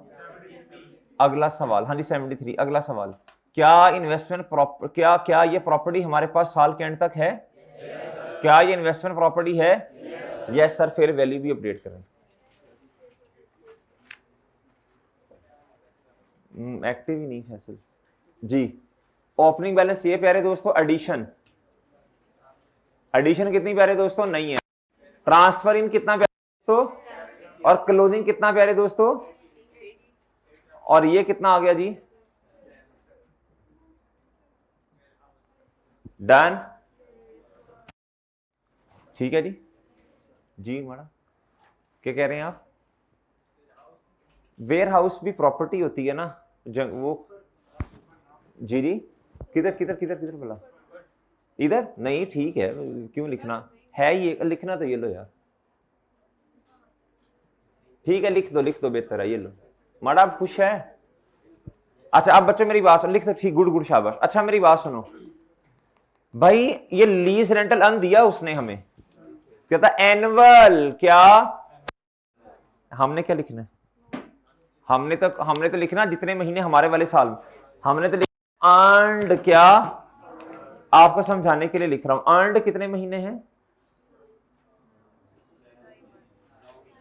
[SPEAKER 1] अगला सवाल, हाँ जी 73। अगला सवाल, क्या इन्वेस्टमेंट प्रॉपर, क्या ये प्रॉपर्टी हमारे पास साल के एंड तक है? क्या ये इन्वेस्टमेंट प्रॉपर्टी है? Yes sir. फेयर वैल्यू भी अपडेट करें। एक्टिव ही नहीं फैसल जी। ओपनिंग बैलेंस ये प्यारे दोस्तों, एडिशन, एडिशन कितनी प्यारे दोस्तों? नहीं है। ट्रांसफर इन कितना प्यारे दोस्तों? और क्लोजिंग कितना प्यारे दोस्तों? और ये कितना आ गया जी? डन, ठीक है जी। जी मैडम क्या कह रहे हैं आप? वेयर हाउस भी प्रॉपर्टी होती है ना, वो जी जी। किधर किधर किधर किधर बोला? इधर नहीं, ठीक है, क्यों लिखना है, ये लिखना तो ये लो यार, ठीक है लिख दो, लिख दो, बेहतर है, ये लो। मैडम खुश है? अच्छा अब बच्चों मेरी बात सुनो, लिख दो, ठीक, गुड गुड, शाबाश। अच्छा मेरी बात सुनो भाई, ये लीज रेंटल अन दिया उसने हमें, कहता एनुअल, क्या हमने क्या लिखना है? हमने तो लिखना जितने महीने हमारे वाले साल, हमने तो लिखना अर्नड, क्या आपको समझाने के लिए लिख रहा हूं, अर्नड कितने महीने हैं?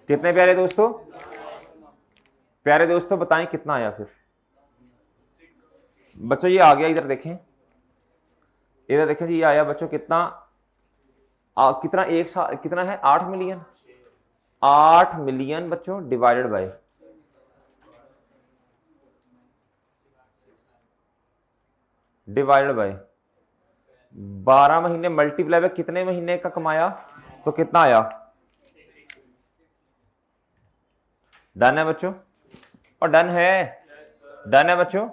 [SPEAKER 1] कितने प्यारे दोस्तों? प्यारे दोस्तों बताएं कितना आया फिर? बच्चों ये आ गया, इधर देखें, इधर देखें जी, ये आया बच्चों कितना, कितना एक साल कितना है? 8 मिलियन। 8 मिलियन बच्चों डिवाइडेड बाय, डिवाइडेड बाय 12 महीने, मल्टीप्लाई बाय कितने महीने का कमाया, तो कितना आया? डन है बच्चों? और डन है, डन है बच्चों?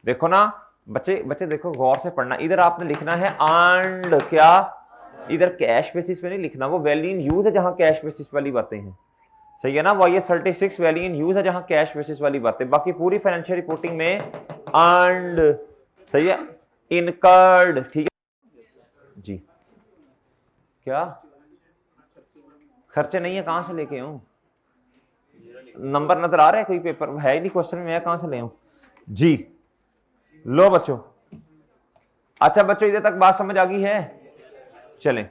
[SPEAKER 1] देखो ना बच्चे देखो, गौर से पढ़ना, इधर आपने लिखना है अर्नड, क्या इधर कैश बेसिस पे नहीं लिखना, वो वैल्यू इन यूज है जहां कैश बेसिस वाली बातें हैं, सही है ना? वो ये 36 वैल्यू इन यूज है जहां कैश बेसिस वाली बातें, बाकी पूरी फाइनेंशियल रिपोर्टिंग में अर्नड, सही है, इनकर्ड, ठीक है जी। क्या खर्चे नहीं है? कहां से लेके आऊं? नंबर नजर आ रहा है? कोई पेपर है ही नहीं क्वेश्चन में, मैं कहां से ले आऊं जी? लो बच्चों, अच्छा बच्चों इधर तक बात समझ आ गई है? चलें,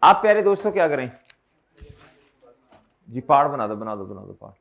[SPEAKER 1] आप प्यारे दोस्तों क्या करें जी, पार्ट बना दो, बना दो, बना दो पार्ट।